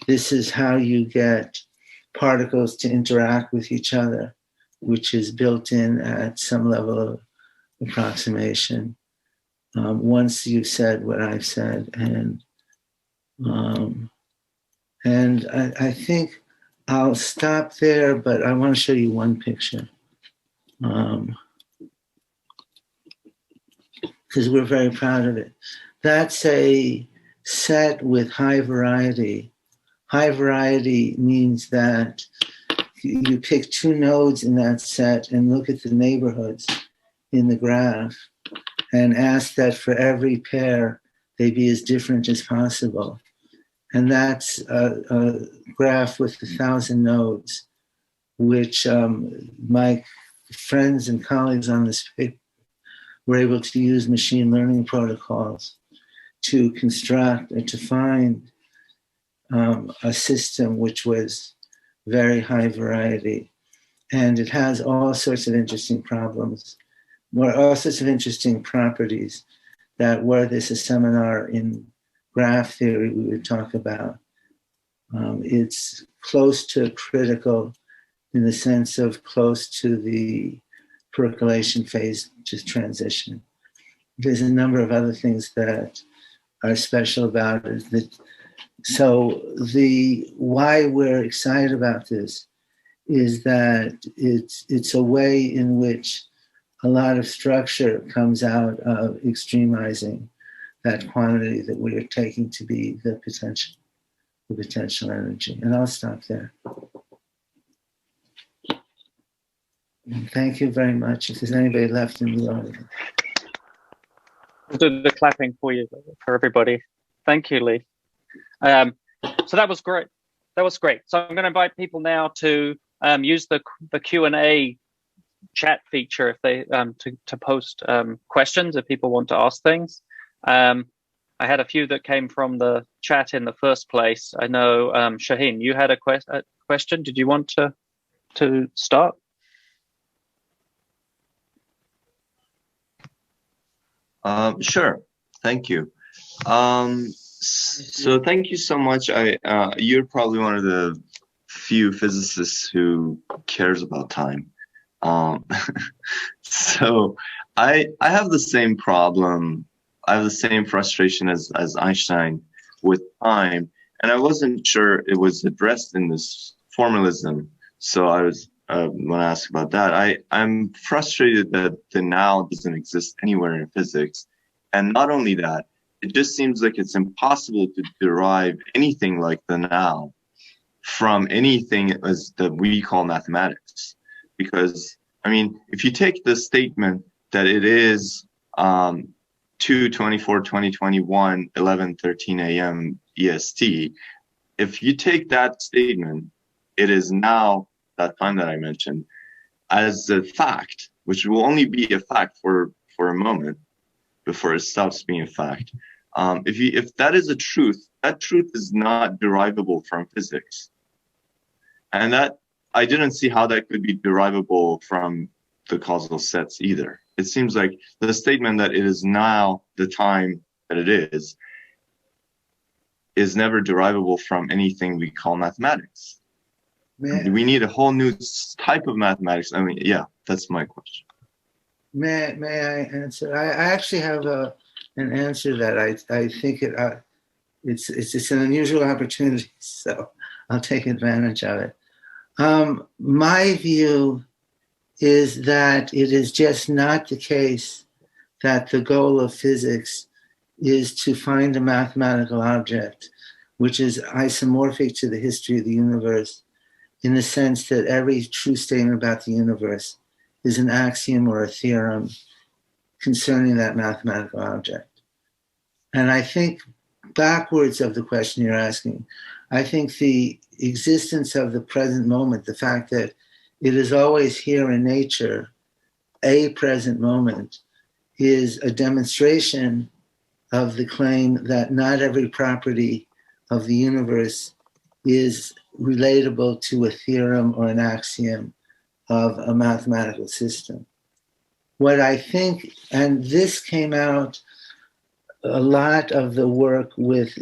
This is how you get particles to interact with each other, which is built in at some level of approximation. Once you've said what I've said, and I think I'll stop there, but I want to show you one picture. Because we're very proud of it. That's a set with high variety. High variety means that you pick two nodes in that set and look at the neighborhoods in the graph and ask that for every pair they be as different as possible. And that's a graph with 1,000 nodes, which my friends and colleagues on this paper were able to use machine learning protocols to construct and to find a system which was very high variety. And it has all sorts of interesting problems, all sorts of interesting properties that were this a seminar in graph theory, we would talk about. It's close to critical in the sense of close to the percolation phase, which is transition. There's a number of other things that are special about it. So the why we're excited about this is that it's a way in which a lot of structure comes out of extremizing that quantity that we are taking to be the potential energy. And I'll stop there. Thank you very much. If there's anybody left in the audience. I'll do the clapping for you, for everybody. Thank you, Lee. So that was great. That was great. So I'm going to invite people now to use the Q&A chat feature if they to post questions if people want to ask things. I had a few that came from the chat in the first place. I know Shaheen, you had a question. Did you want to start? Sure. Thank you. So thank you so much. You're probably one of the few physicists who cares about time. So I have the same problem. I have the same frustration as Einstein with time, and I wasn't sure it was addressed in this formalism. So I was when I asked about that, I'm frustrated that the now doesn't exist anywhere in physics, and not only that, it just seems like it's impossible to derive anything like the now from anything as that we call mathematics. Because, I mean, if you take the statement that it is 2/24/2021, 11:13 a.m. EST, if you take that statement, it is now that time that I mentioned as a fact, which will only be a fact for a moment before it stops being a fact. If that is a truth, that truth is not derivable from physics. And that I didn't see how that could be derivable from the causal sets either. It seems like the statement that it is now the time that it is never derivable from anything we call mathematics. We need a whole new type of mathematics. I mean, yeah, that's my question. May I answer? I actually have an answer that I think it's an unusual opportunity, so I'll take advantage of it. My view is that it is just not the case that the goal of physics is to find a mathematical object which is isomorphic to the history of the universe, in the sense that every true statement about the universe is an axiom or a theorem concerning that mathematical object. And I think backwards of the question you're asking, I think the existence of the present moment, the fact that it is always here in nature, a present moment, is a demonstration of the claim that not every property of the universe is relatable to a theorem or an axiom of a mathematical system. What I think, and this came out a lot of the work with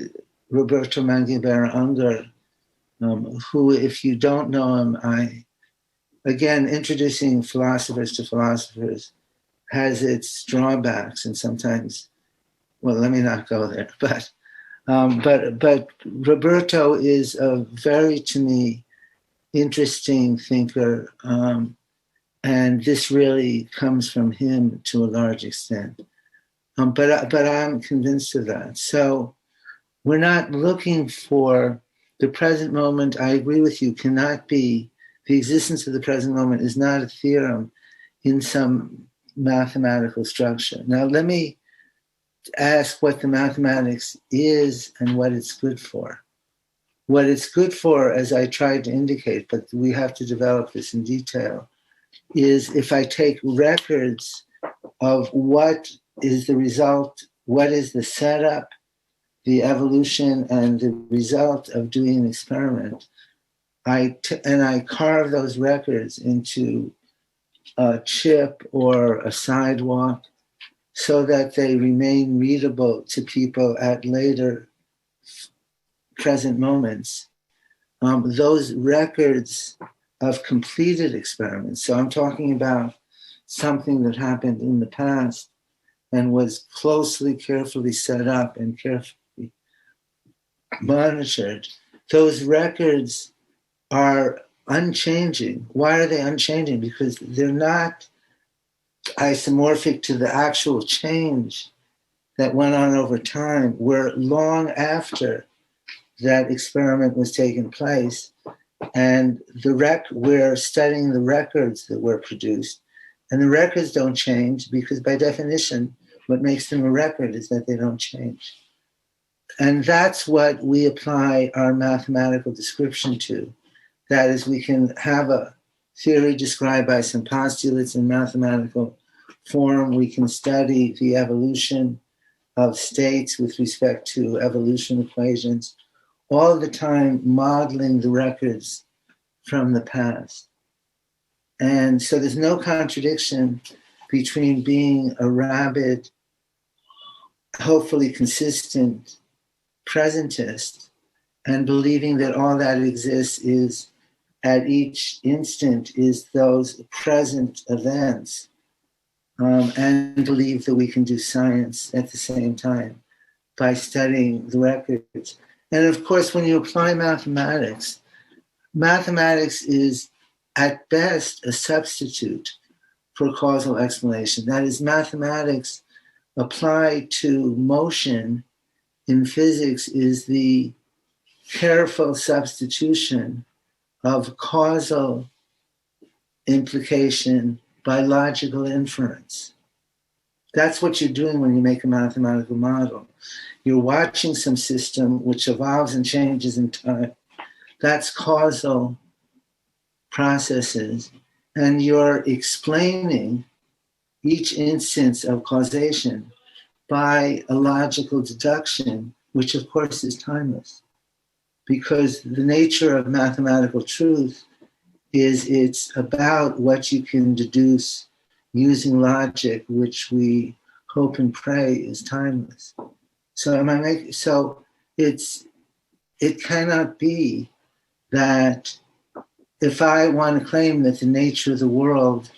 Roberto Mangueira-Unger, who, if you don't know him, again, introducing philosophers to philosophers has its drawbacks, and sometimes, well, let me not go there, but Roberto is a very, to me, interesting thinker, and this really comes from him to a large extent. But I'm convinced of that. So we're not looking for the present moment. I agree with you, cannot be, the existence of the present moment is not a theorem in some mathematical structure. Now, let me ask what the mathematics is and what it's good for. What it's good for, as I tried to indicate, but we have to develop this in detail, is if I take records of what is the result, what is the setup, the evolution, and the result of doing an experiment, and I carve those records into a chip or a sidewalk so that they remain readable to people at later present moments. Those records of completed experiments, so I'm talking about something that happened in the past and was closely, carefully set up and carefully monitored, those records are unchanging. Why are they unchanging? Because they're not isomorphic to the actual change that went on over time, where long after that experiment was taking place, and we're studying the records that were produced, and the records don't change because by definition, what makes them a record is that they don't change. And that's what we apply our mathematical description to. That is, we can have a theory described by some postulates in mathematical form. We can study the evolution of states with respect to evolution equations, all the time modeling the records from the past. And so there's no contradiction between being a rabid, hopefully consistent presentist and believing that all that exists is at each instant is those present events, and believe that we can do science at the same time by studying the records. And of course, when you apply mathematics, mathematics is at best a substitute for causal explanation. That is, mathematics applied to motion in physics is the careful substitution of causal implication by logical inference. That's what you're doing when you make a mathematical model. You're watching some system which evolves and changes in time. That's causal processes. And you're explaining each instance of causation by a logical deduction, which of course is timeless. Because the nature of mathematical truth is it's about what you can deduce using logic, which we hope and pray is timeless. So it cannot be that if I want to claim that the nature of the world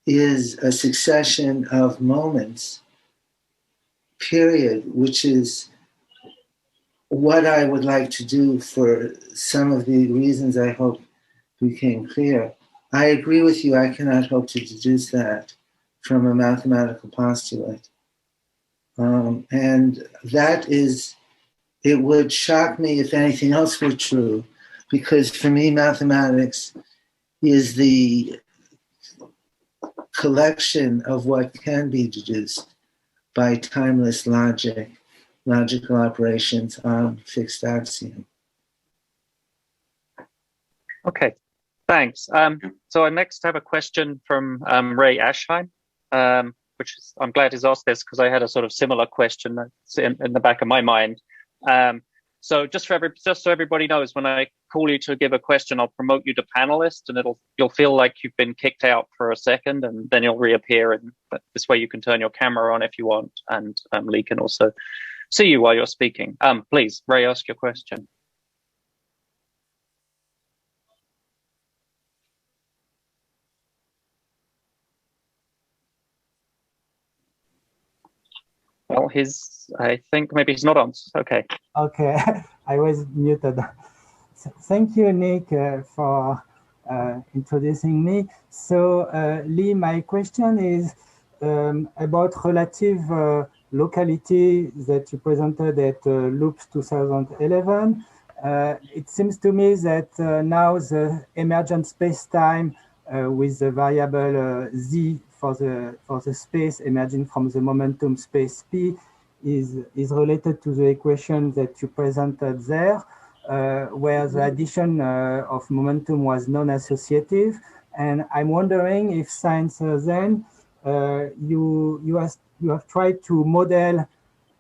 is a succession of moments, period, which is what I would like to do for some of the reasons I hope became clear. I agree with you, I cannot hope to deduce that from a mathematical postulate. And that is, it would shock me if anything else were true, because for me, mathematics is the collection of what can be deduced by timeless logic, logical operations on fixed axiom. Okay, thanks. So I next have a question from Ray Ashheim, which is, I'm glad he's asked this because I had a sort of similar question that's in the back of my mind. So just so everybody knows, when I call you to give a question, I'll promote you to panelist, and you'll feel like you've been kicked out for a second, and then you'll reappear. And but this way, you can turn your camera on if you want, and Lee can also see you while you're speaking. Please, Ray, ask your question. Well, I think maybe he's not on. Okay. Okay, I was muted. Thank you, Nick, for introducing me. So, Lee, my question is about relative locality that you presented at Loops 2011. It seems to me that now the emergent space-time with the variable z for the space emerging from the momentum space p is related to the equation that you presented there, where the addition of momentum was non-associative. And I'm wondering if since then you have tried to model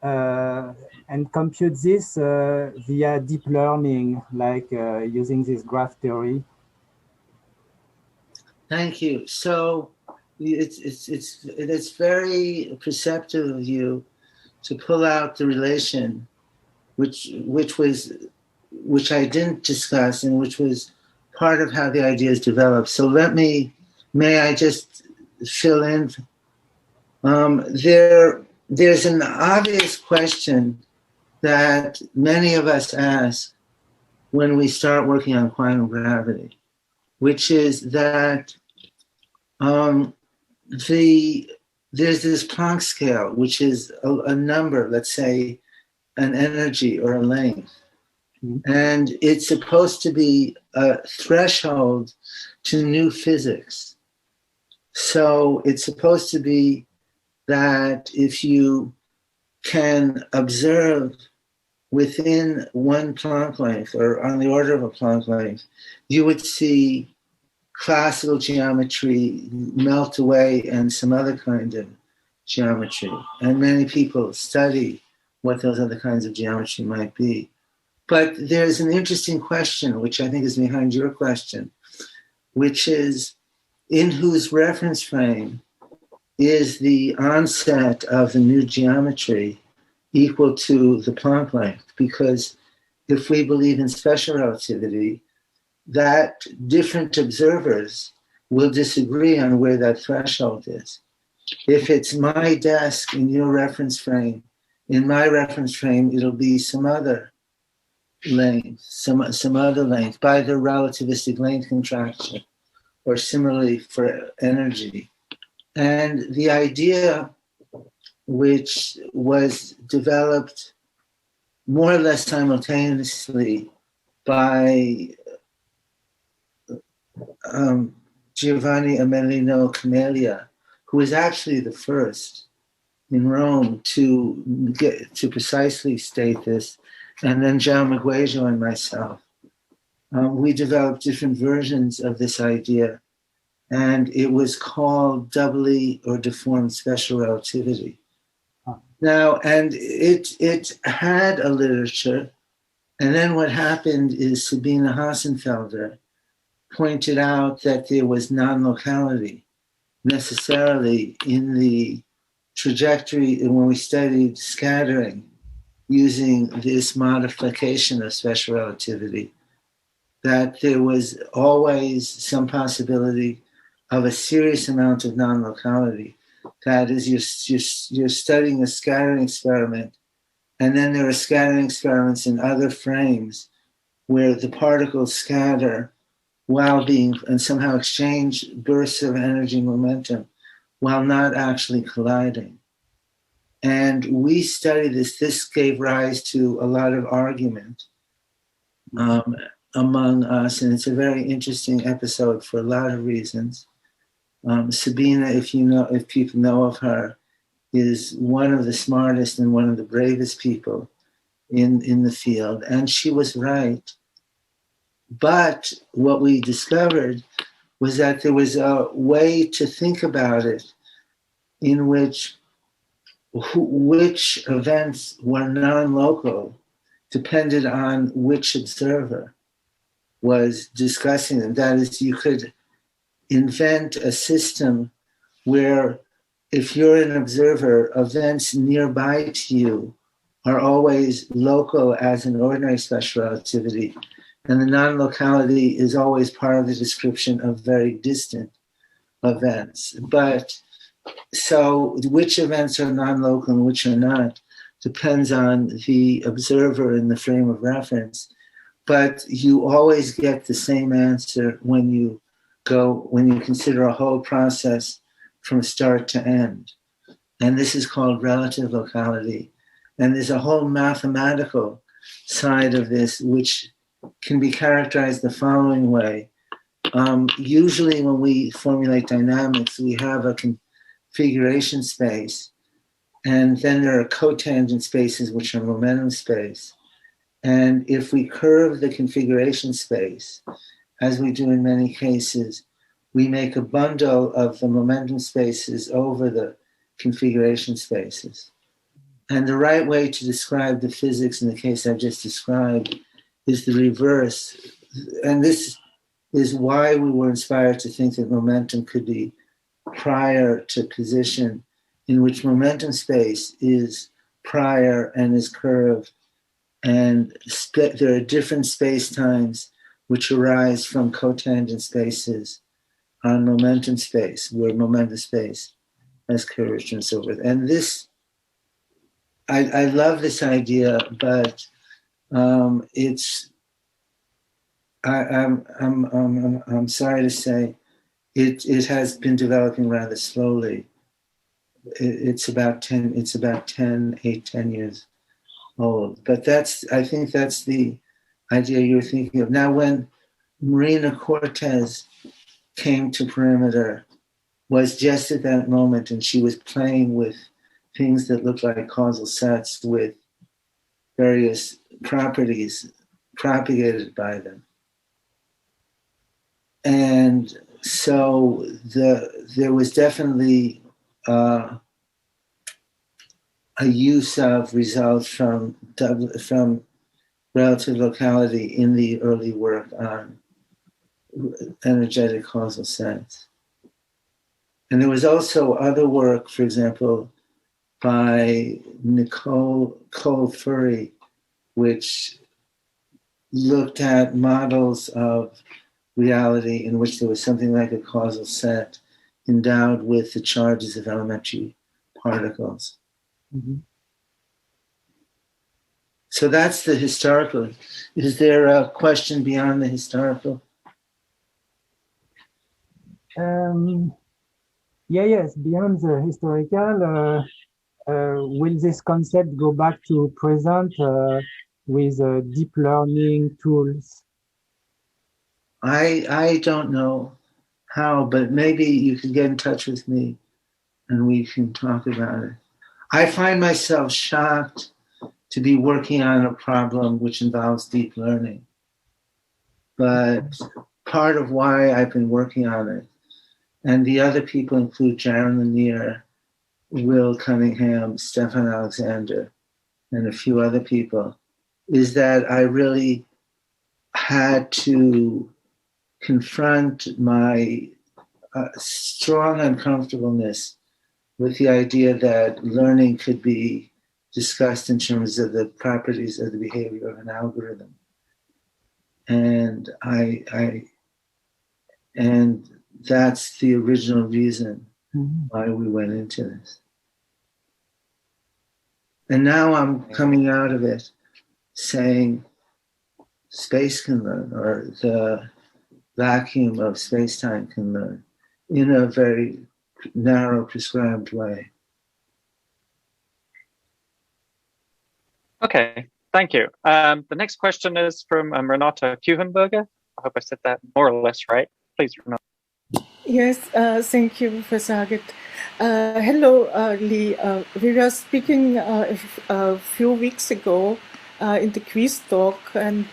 and compute this via deep learning, like using this graph theory. Thank you. So it's very perceptive of you to pull out the relation, which I didn't discuss, and which was part of how the ideas developed. So may I just fill in? There's an obvious question that many of us ask when we start working on quantum gravity, which is that there's this Planck scale, which is a number, let's say an energy or a length. And it's supposed to be a threshold to new physics. So it's supposed to be that if you can observe within one Planck length or on the order of a Planck length, you would see classical geometry melt away and some other kind of geometry. And many people study what those other kinds of geometry might be. But there's an interesting question, which I think is behind your question, which is in whose reference frame is the onset of the new geometry equal to the Planck length? Because if we believe in special relativity, that different observers will disagree on where that threshold is. If it's my desk in your reference frame, in my reference frame, it'll be some other length, some other length by the relativistic length contraction, or similarly for energy. And the idea, which was developed more or less simultaneously by Giovanni Amelino Camelia, who was actually the first in Rome to precisely state this, and then John Miguejo and myself. We developed different versions of this idea, and it was called doubly or deformed special relativity. Now, and it had a literature, and then what happened is Sabine Hassenfelder pointed out that there was non-locality necessarily in the trajectory when we studied scattering using this modification of special relativity, that there was always some possibility of a serious amount of non-locality. That is, you're studying a scattering experiment, and then there are scattering experiments in other frames where the particles scatter while being, and somehow exchange bursts of energy momentum while not actually colliding. And we studied this. This gave rise to a lot of argument among us, and it's a very interesting episode for a lot of reasons. Sabina, if people know of her, is one of the smartest and one of the bravest people in the field, and she was right. But what we discovered was that there was a way to think about it in which events were non-local depended on which observer was discussing them. That is, you could invent a system where if you're an observer, events nearby to you are always local as in ordinary special relativity, and the non-locality is always part of the description of very distant events. But so which events are non-local and which are not depends on the observer in the frame of reference. But you always get the same answer when you consider a whole process from start to end. And this is called relative locality. And there's a whole mathematical side of this, which can be characterized the following way. Usually when we formulate dynamics, we have a configuration space, and then there are cotangent spaces, which are momentum space. And if we curve the configuration space, as we do in many cases, we make a bundle of the momentum spaces over the configuration spaces. And the right way to describe the physics in the case I just described is the reverse. And this is why we were inspired to think that momentum could be prior to position, in which momentum space is prior and is curved, and there are different space-times which arise from cotangent spaces on momentum space, where momentum space has curvature and so forth. And this, I love this idea, but it's, I'm sorry to say, it has been developing rather slowly. It's about 10 years old. But I think that's the idea you're thinking of. Now, when Marina Cortez came to Perimeter, was just at that moment, and she was playing with things that looked like causal sets with various properties propagated by them. And so there was definitely a use of results from relative locality in the early work on energetic causal sets. And there was also other work, for example, by Nicole Furry, which looked at models of reality in which there was something like a causal set endowed with the charges of elementary particles. Mm-hmm. So that's the historical. Is there a question beyond the historical? Yes, beyond the historical, will this concept go back to present with deep learning tools? I don't know how, but maybe you can get in touch with me and we can talk about it. I find myself shocked to be working on a problem which involves deep learning. But part of why I've been working on it, and the other people include Jaron Lanier, Will Cunningham, Stefan Alexander, and a few other people, is that I really had to confront my strong uncomfortableness with the idea that learning could be discussed in terms of the properties of the behavior of an algorithm. And and that's the original reason why we went into this. And now I'm coming out of it saying space can learn, or the vacuum of space-time can learn in a very narrow, prescribed way. Okay, thank you. The next question is from Renata Kuchenberger. I hope I said that more or less right. Please, Renata. Yes, thank you, Professor Haggett. Hello, Lee. We were speaking a few weeks ago in the quiz talk and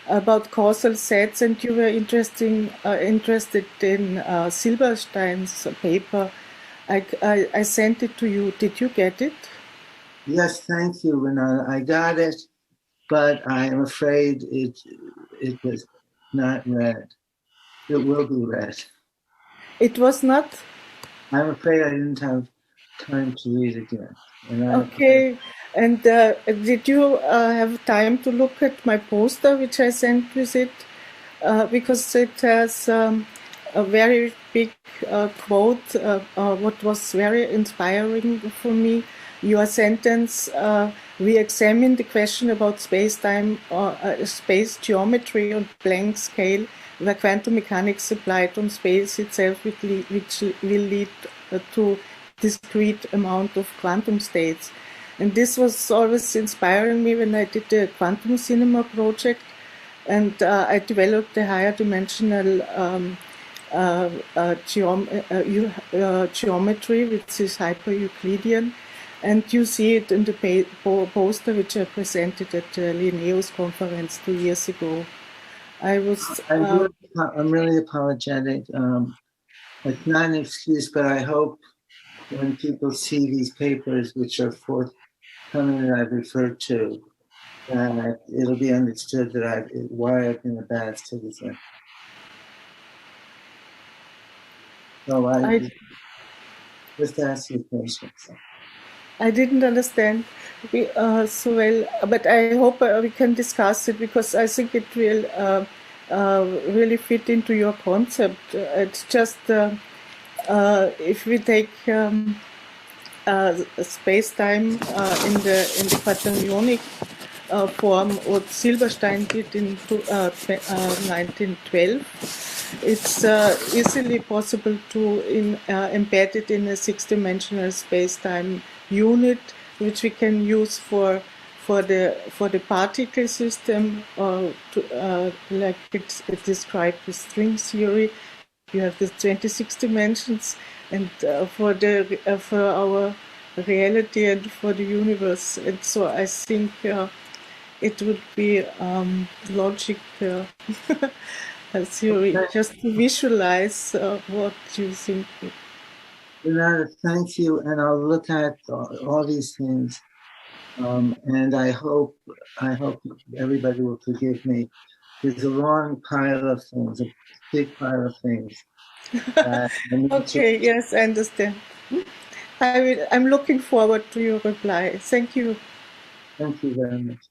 about causal sets, and you were interested in Silberstein's paper. I sent it to you. Did you get it? Yes, thank you, Renata. I got it, but I am afraid it was not read. It will be read. It was not? I'm afraid I didn't have time to read it yet. Okay. And did you have time to look at my poster, which I sent with it? Because it has a very big quote, what was very inspiring for me. Your sentence, we examine the question about space-time, space geometry on blank scale, where quantum mechanics applied on space itself, which will lead to discrete amount of quantum states. And this was always inspiring me when I did the quantum cinema project, and I developed a higher dimensional geometry, which is hyper-Euclidean. And you see it in the poster which I presented at the Linnaeus conference 2 years ago. I'm really apologetic. It's not an excuse, but I hope when people see these papers, which are forthcoming that I've referred to, that it'll be understood that why I've been a bad citizen. So I just ask your question. I didn't understand so well, but I hope we can discuss it because I think it will really fit into your concept. It's just if we take space-time in the quaternionic form, what Silberstein did in 1912. It's easily possible to embed it in a six-dimensional space-time unit, which we can use for the particle system, like it's described with string theory. You have the 26 dimensions, and for our reality and for the universe. And so I think it would be logic theory just to visualize what you think. Renata, thank you, and I'll look at all these things, and I hope everybody will forgive me. There's a long pile of things, a big pile of things. Okay, yes, I understand. I'm looking forward to your reply. Thank you. Thank you very much.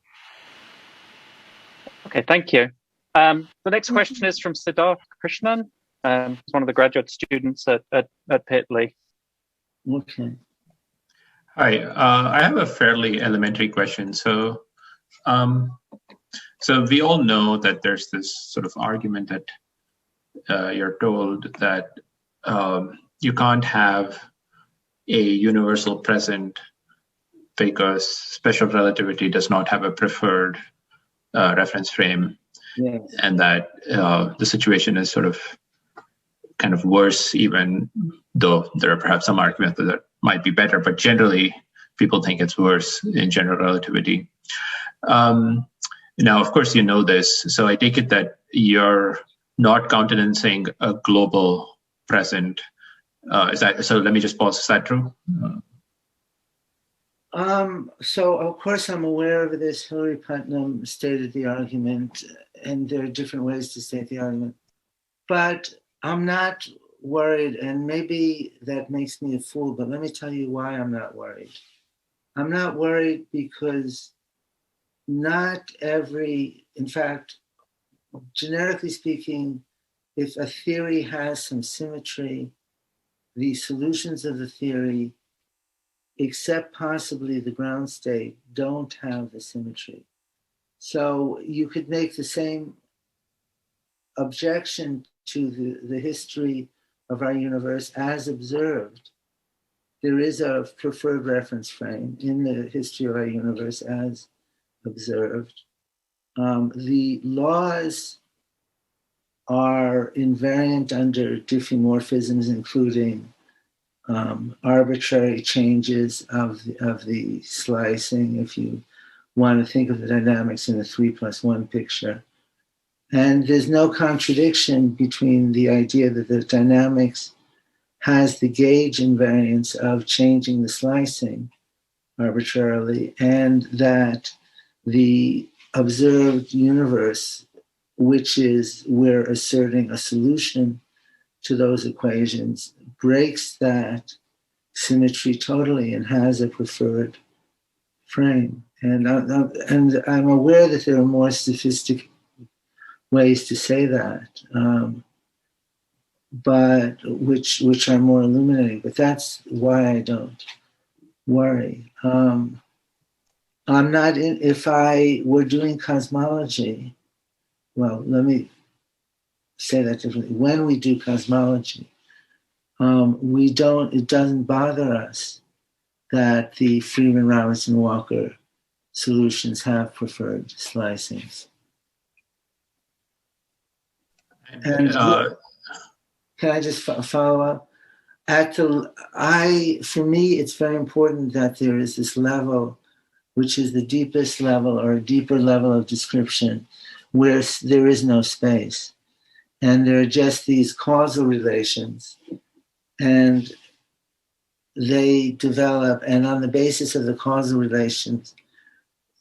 Okay, thank you. The next question is from Siddharth Krishnan. He's one of the graduate students at Pitley. Okay. Hi, I have a fairly elementary question. So we all know that there's this sort of argument that you're told that you can't have a universal present because special relativity does not have a preferred reference frame, yes. And that the situation is sort of kind of worse, even though there are perhaps some arguments that might be better, but generally people think it's worse in general relativity. Now, of course, you know this, so I take it that you're not countenancing a global present. Is that so? Let me just pause. Is that true? So of course I'm aware of this. Hilary Putnam stated the argument, and there are different ways to state the argument. But I'm not worried, and maybe that makes me a fool, but let me tell you why I'm not worried. I'm not worried because not every, in fact, generically speaking, if a theory has some symmetry, the solutions of the theory, except possibly the ground state, don't have the symmetry. So you could make the same objection to the history of our universe as observed. There is a preferred reference frame in the history of our universe as observed. The laws are invariant under diffeomorphisms, including arbitrary changes of the slicing, if you want to think of the dynamics in a 3+1 picture. And there's no contradiction between the idea that the dynamics has the gauge invariance of changing the slicing arbitrarily, and that the observed universe, which is we're asserting a solution to those equations, breaks that symmetry totally and has a preferred frame. And I'm aware that there are more sophisticated ways to say that, but which are more illuminating. But that's why I don't worry. I'm not in. If I were doing cosmology, well, let me say that differently. When we do cosmology, we don't. It doesn't bother us that the Freeman, Robertson, Walker solutions have preferred slicings. And can I just follow up? For me, it's very important that there is this level, which is the deepest level or a deeper level of description, where there is no space. And there are just these causal relations. And they develop, and on the basis of the causal relations,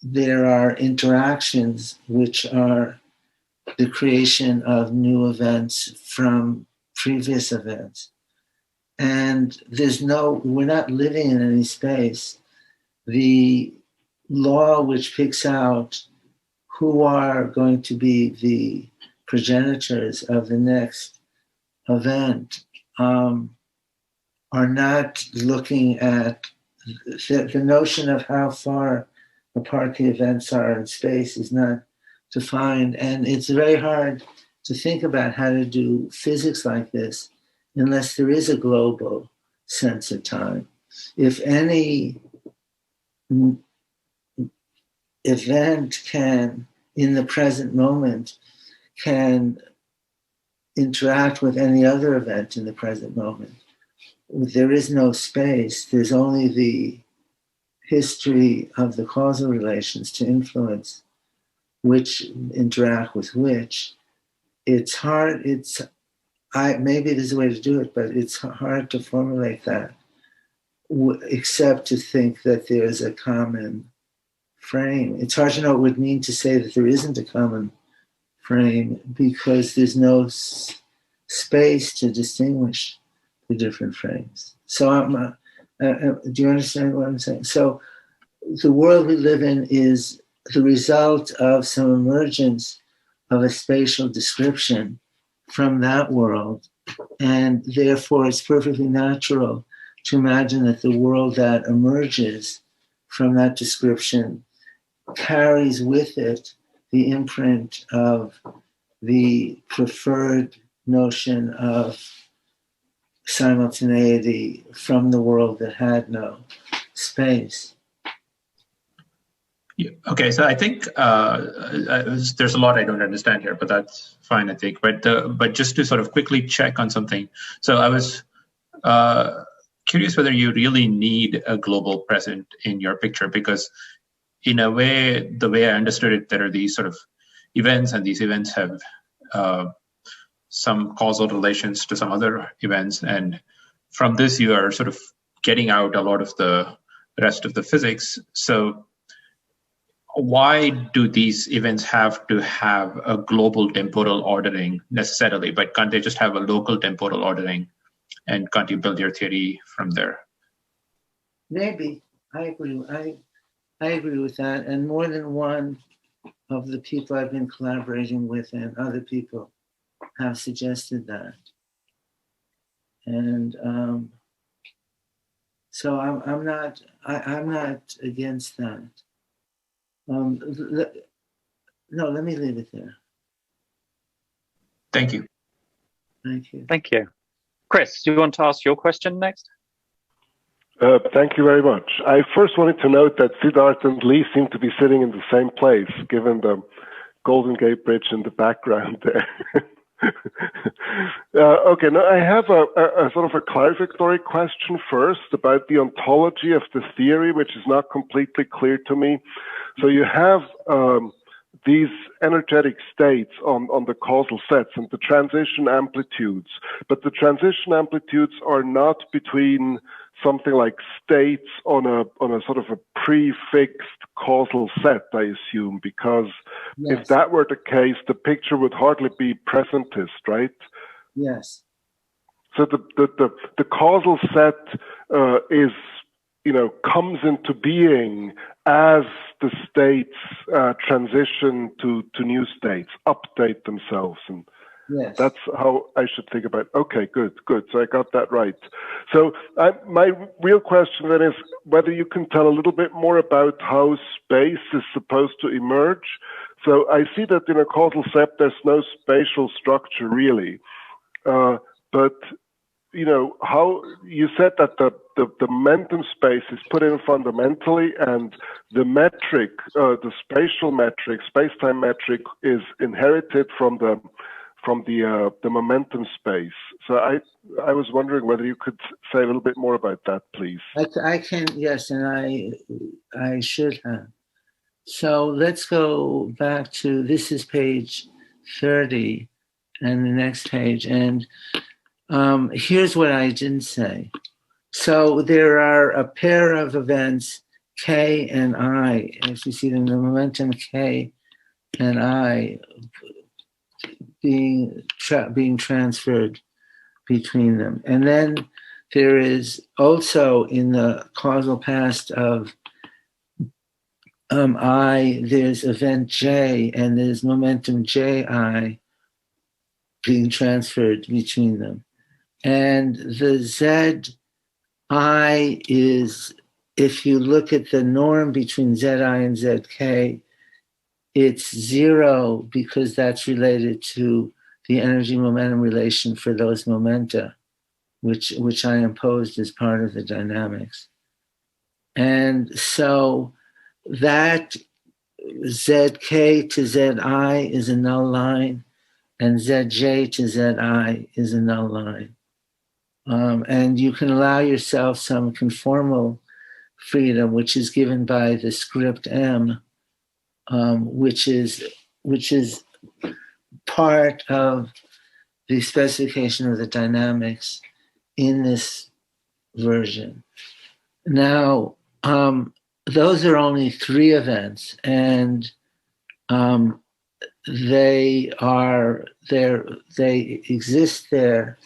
there are interactions which are the creation of new events from previous events. and we're not living in any space. The law which picks out who are going to be the progenitors of the next event are not looking at the notion of how far apart the events are in space is not defined, and it's very hard to think about how to do physics like this unless there is a global sense of time. If any event can, in the present moment, can interact with any other event in the present moment, there is no space. There's only the history of the causal relations to influence which interact with which. It's hard, maybe there's a way to do it, but it's hard to formulate that except to think that there's a common frame. It's hard to know what it would mean to say that there isn't a common frame because there's no space to distinguish the different frames. So do you understand what I'm saying? So the world we live in is the result of some emergence of a spatial description from that world. And therefore, it's perfectly natural to imagine that the world that emerges from that description carries with it the imprint of the preferred notion of simultaneity from the world that had no space. Yeah. Okay, so I think there's a lot I don't understand here, but that's fine, I think. But just to sort of quickly check on something. So I was curious whether you really need a global present in your picture, because in a way, the way I understood it, there are these sort of events, and these events have some causal relations to some other events. And from this, you are sort of getting out a lot of the rest of the physics. So why do these events have to have a global temporal ordering necessarily, but can't they just have a local temporal ordering? And can't you build your theory from there? Maybe. I agree. I agree with that. And more than one of the people I've been collaborating with and other people have suggested that. And so I'm not against that. No, let me leave it there. Thank you. Thank you. Thank you. Chris, do you want to ask your question next? Thank you very much. I first wanted to note that Siddharth and Lee seem to be sitting in the same place, given the Golden Gate Bridge in the background there. Okay, now I have a sort of a clarificatory question first about the ontology of the theory, which is not completely clear to me. So you have these energetic states on the causal sets and the transition amplitudes, but the transition amplitudes are not between something like states on a sort of a prefixed causal set, I assume, because yes, if that were the case, the picture would hardly be presentist, right? Yes. So the causal set is, comes into being as the states transition to new states, update themselves, and yes, that's how I should think about it. Okay, good. So I got that right. So my real question then is whether you can tell a little bit more about how space is supposed to emerge. So I see that in a causal set, there's no spatial structure really, but how you said that the momentum space is put in fundamentally, and the metric, the spatial metric, space-time metric, is inherited from the momentum space. So I was wondering whether you could say a little bit more about that, please. I can, yes, and I should have. So let's go back to, this is page 30 and the next page, and here's what I didn't say. So there are a pair of events, K and I, as you see them, the momentum K and I being transferred between them. And then there is also in the causal past of I, there's event J, and there's momentum Ji being transferred between them. And the Zi is, if you look at the norm between Zi and Zk, it's 0 because that's related to the energy momentum relation for those momenta, which I imposed as part of the dynamics. And so that Zk to Zi is a null line, and Zj to Zi is a null line. And you can allow yourself some conformal freedom, which is given by the script M, which is part of the specification of the dynamics in this version. Now, those are only 3 events, and they exist there,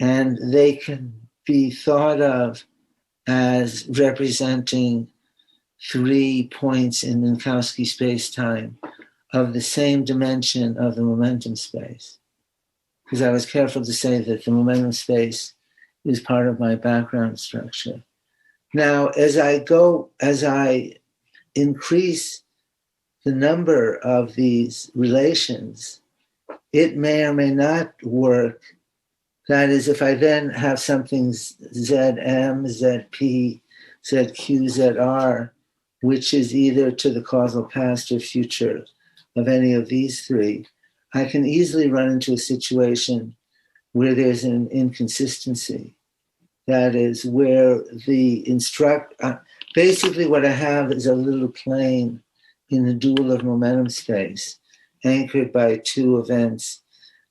and they can be thought of as representing 3 points in Minkowski space-time of the same dimension of the momentum space. Because I was careful to say that the momentum space is part of my background structure. Now, as I increase the number of these relations, it may or may not work. That is, if I then have something Zm, Zp, Zq, Zr, which is either to the causal past or future of any of these 3, I can easily run into a situation where there's an inconsistency. That is, where the basically what I have is a little plane in the dual of momentum space, anchored by 2 events,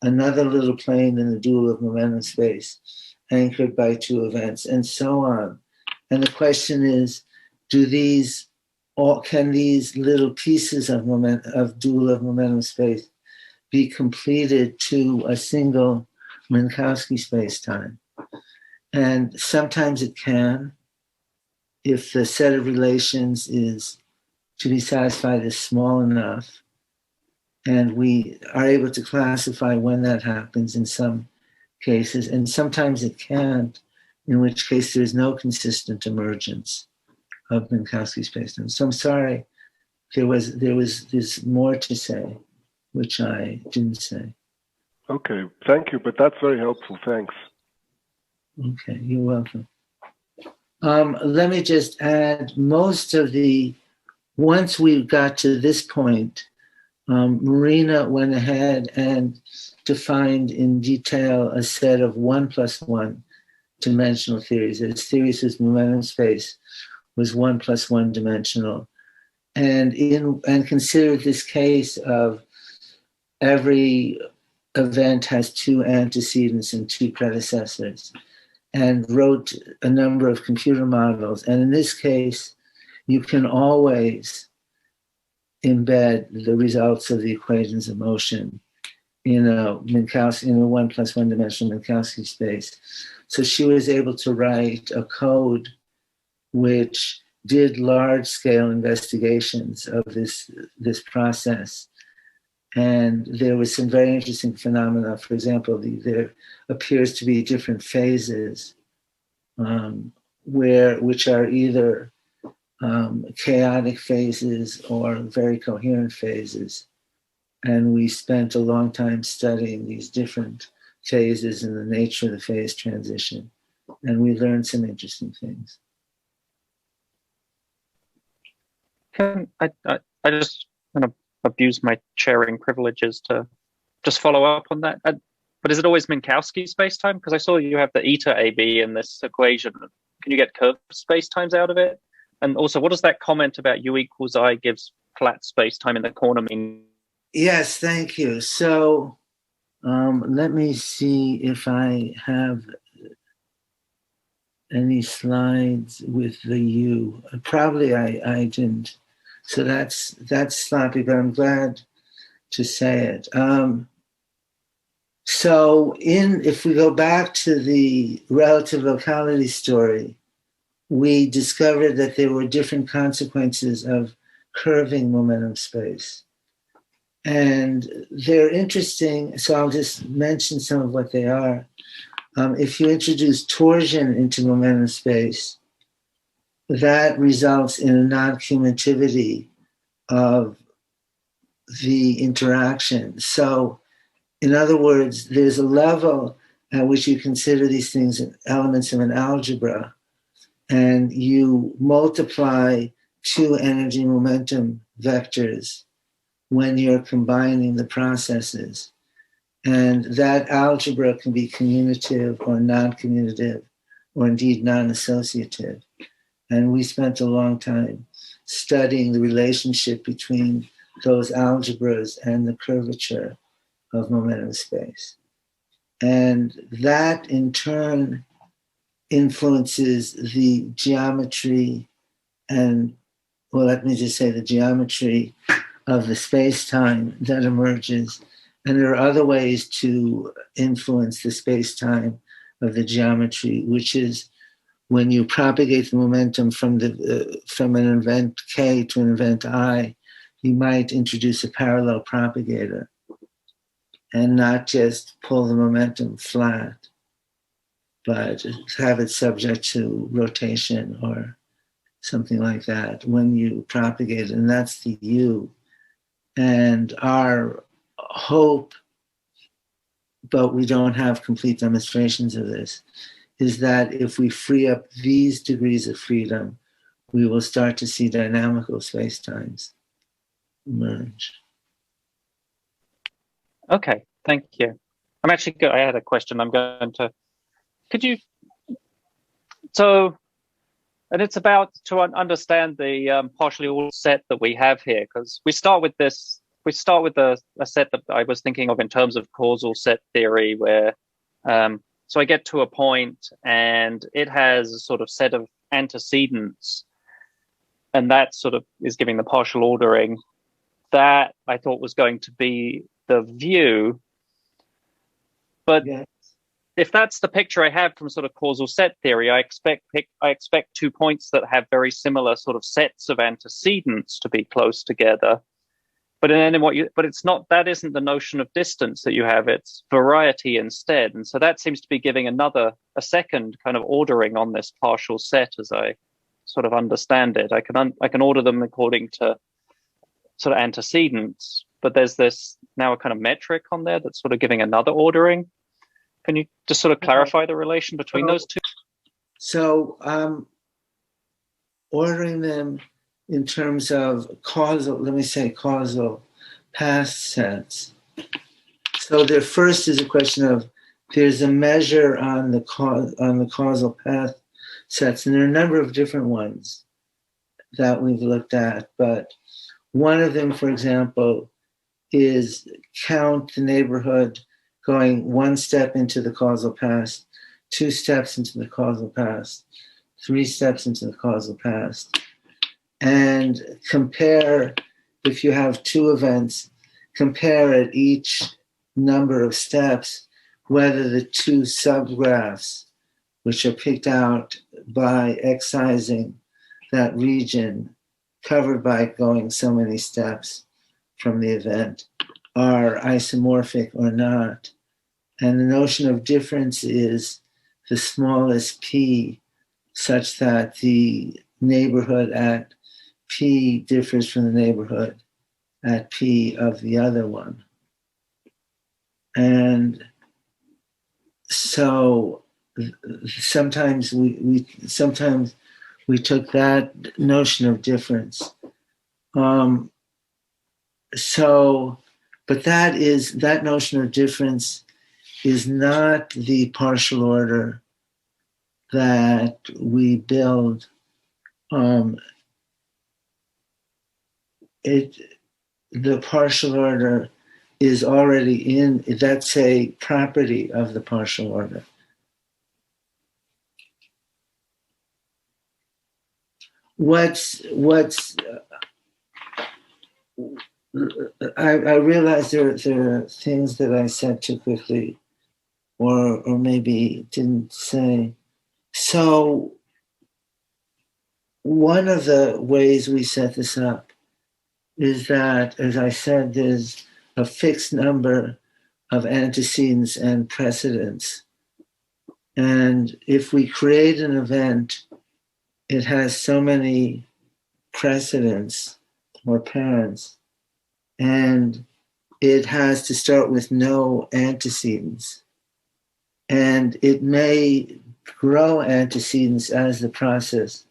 another little plane in the dual of momentum space, anchored by 2 events, and so on. And the question is, can these little pieces of dual of momentum space be completed to a single Minkowski space-time? And sometimes it can, if the set of relations is to be satisfied is small enough, and we are able to classify when that happens in some cases, and sometimes it can't, in which case there is no consistent emergence of Minkowski spacetime. So I'm sorry, there's more to say, which I didn't say. Okay, thank you, but that's very helpful, thanks. Okay, you're welcome. Let me just add, once we got to this point, Marina went ahead and defined in detail a set of 1+1 dimensional theories. Its theories whose momentum space was 1+1 dimensional, and considered this case of every event has 2 antecedents and 2 predecessors, and wrote a number of computer models. And in this case, you can always embed the results of the equations of motion in a 1+1 dimensional Minkowski space. So she was able to write a code which did large-scale investigations of this process. And there was some very interesting phenomena. For example, there appears to be different phases which are either chaotic phases or very coherent phases. And we spent a long time studying these different phases and the nature of the phase transition. And we learned some interesting things. I just kind of abuse my sharing privileges to just follow up on that. But is it always Minkowski spacetime? Because I saw you have the eta AB in this equation. Can you get curved spacetimes out of it? And also, what does that comment about U equals I gives flat spacetime in the corner mean? Yes, thank you. So let me see if I have any slides with the U. Probably I didn't. So that's sloppy, but I'm glad to say it. So if we go back to the relative locality story, we discovered that there were different consequences of curving momentum space. And they're interesting, so I'll just mention some of what they are. If you introduce torsion into momentum space, that results in a non-cumulativity of the interaction. So, in other words, there's a level at which you consider these things elements of an algebra, and you multiply two energy momentum vectors when you're combining the processes. And that algebra can be commutative or non-commutative, or indeed non-associative. And we spent a long time studying the relationship between those algebras and the curvature of momentum space. And that in turn influences the geometry and, well, let me just say the geometry of the space-time that emerges. And there are other ways to influence the space-time of the geometry, which is when you propagate the momentum from an event K to an event I, you might introduce a parallel propagator and not just pull the momentum flat, but have it subject to rotation or something like that when you propagate it, and that's the U. And our hope, but we don't have complete demonstrations of this, is that if we free up these degrees of freedom, we will start to see dynamical spacetimes emerge. Okay, thank you. I'm actually I had a question. I'm going to, could you, so, and it's about to understand the partially ordered set that we have here, because we start with this, we start with a set that I was thinking of in terms of causal set theory, where, so I get to a point and it has a sort of set of antecedents, and that sort of is giving the partial ordering. That I thought was going to be the view, but yeah, if that's the picture I have from sort of causal set theory, I expect 2 points that have very similar sort of sets of antecedents to be close together. But then but it's not, that isn't the notion of distance that you have, it's variety instead. And so that seems to be giving a second kind of ordering on this partial set as I sort of understand it. I can order them according to sort of antecedents, but there's this now a kind of metric on there that's sort of giving another ordering. Can you just sort of clarify the relation between those two? So ordering them in terms of causal, let me say causal past sets. So there first is a question of, there's a measure on the causal path sets, and there are a number of different ones that we've looked at, but one of them, for example, is count the neighborhood going one step into the causal past, 2 steps into the causal past, 3 steps into the causal past, and compare, if you have 2 events, compare at each number of steps whether the 2 subgraphs, which are picked out by excising that region covered by going so many steps from the event, are isomorphic or not. And the notion of difference is the smallest p, such that the neighborhood at p differs from the neighborhood at p of the other one. And so sometimes we took that notion of difference. But that notion of difference is not the partial order that we build. The partial order is already in, that's a property of the partial order. What's I realize there are things that I said too quickly, or maybe didn't say. So one of the ways we set this up is that, as I said, there's a fixed number of antecedents and precedents. And if we create an event, it has so many precedents or parents, and it has to start with no antecedents. And it may grow antecedents as the process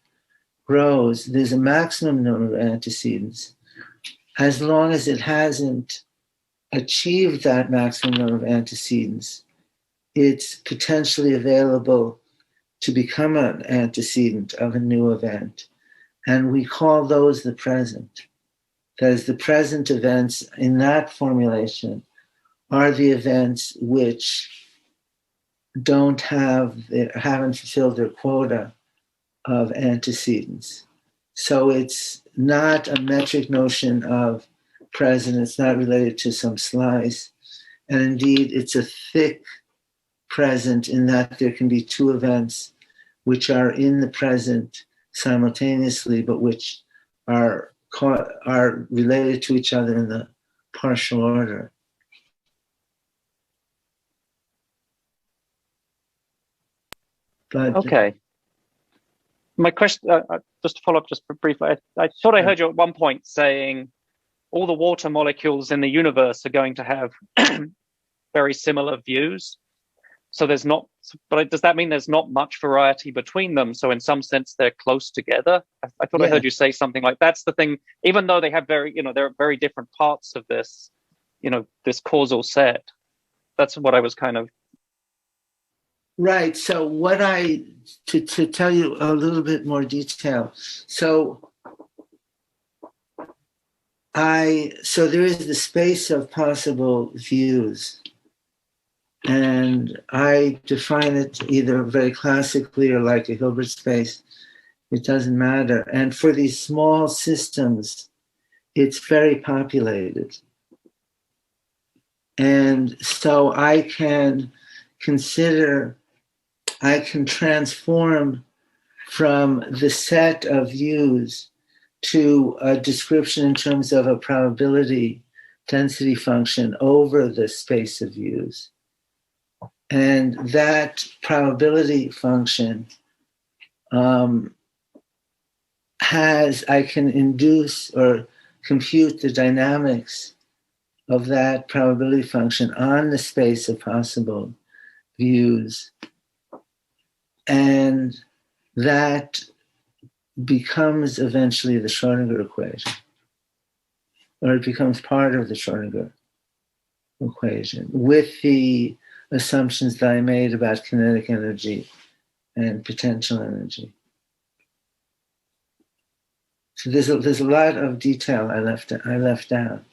grows. There's a maximum number of antecedents. As long as it hasn't achieved that maximum number of antecedents, it's potentially available to become an antecedent of a new event. And we call those the present. That is, the present events in that formulation are the events which haven't fulfilled their quota of antecedents. So it's not a metric notion of present, it's not related to some slice. And indeed, it's a thick present in that there can be two events which are in the present simultaneously, but which are related to each other in the partial order. But, okay. My question, just to follow up just briefly, I thought I heard you at one point saying all the water molecules in the universe are going to have very similar views. So there's not, but does that mean there's not much variety between them? So in some sense, they're close together. I thought I heard you say something like that's the thing, even though they have there are very different parts of this, this causal set. That's what I was kind of. Right. So to tell you a little bit more detail. So there is the space of possible views. And I define it either very classically or like a Hilbert space. It doesn't matter. And for these small systems, it's very populated. And so I can transform from the set of views to a description in terms of a probability density function over the space of views. And that probability function I can induce or compute the dynamics of that probability function on the space of possible views. And that becomes eventually the Schrodinger equation, or it becomes part of the Schrodinger equation with the assumptions that I made about kinetic energy and potential energy. So there's a lot of detail I left out,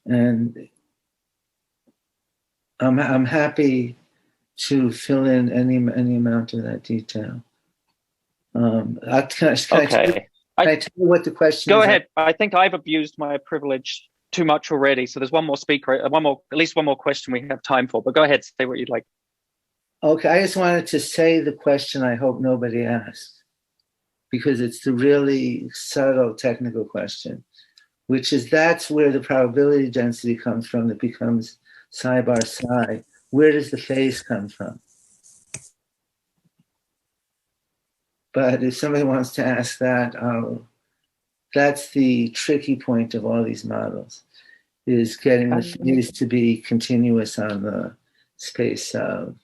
and I'm happy to fill in any amount of that detail. Can I tell you what the question is? Go ahead. I think I've abused my privilege too much already. So there's one more speaker, at least one more question we have time for. But go ahead, say what you'd like. Okay, I just wanted to say the question I hope nobody asked, because it's the really subtle technical question, which is that's where the probability density comes from that becomes psi bar psi. Where does the phase come from? But if somebody wants to ask that, that's the tricky point of all these models, is getting the phase to be continuous on the space of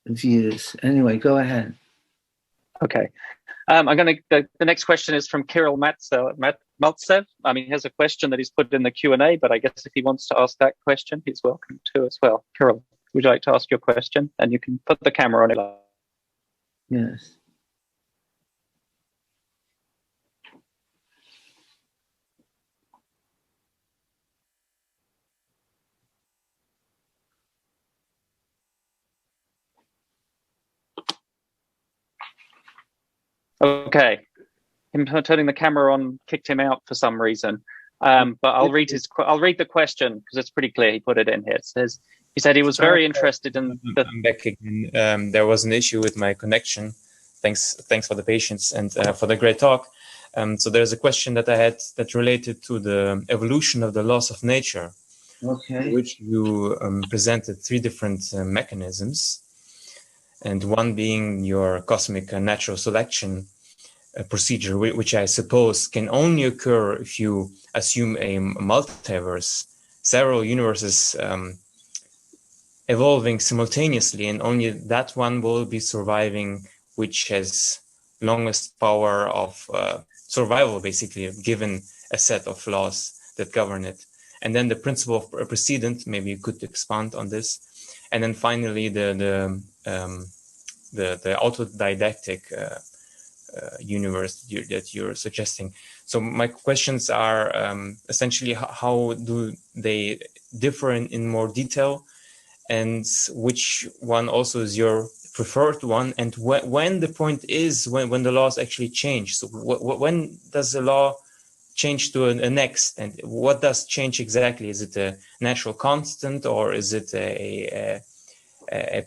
views. Anyway, go ahead. Okay. The next question is from Kirill Maltsev. He has a question that he's put in the Q&A, but I guess if he wants to ask that question, he's welcome to as well. Kirill, would you like to ask your question? And you can put the camera on it. Yes. Okay. Him turning the camera on kicked him out for some reason. But I'll read the question because it's pretty clear. He put it in here. It says, he said he was very interested in the... I'm back again. There was an issue with my connection. Thanks for the patience and for the great talk. So there's a question that I had that related to the evolution of the laws of nature, which you presented three different mechanisms, and one being your cosmic natural selection procedure, which I suppose can only occur if you assume a multiverse, several universes evolving simultaneously, and only that one will be surviving, which has longest power of survival, basically, given a set of laws that govern it. And then the principle of precedent, maybe you could expand on this. And then finally, the autodidactic universe that you're suggesting. So my questions are essentially how do they differ in more detail, and which one also is your preferred one, and when the point is when the laws actually change. So when does the law change to a next, and what does change exactly? Is it a natural constant, or is it a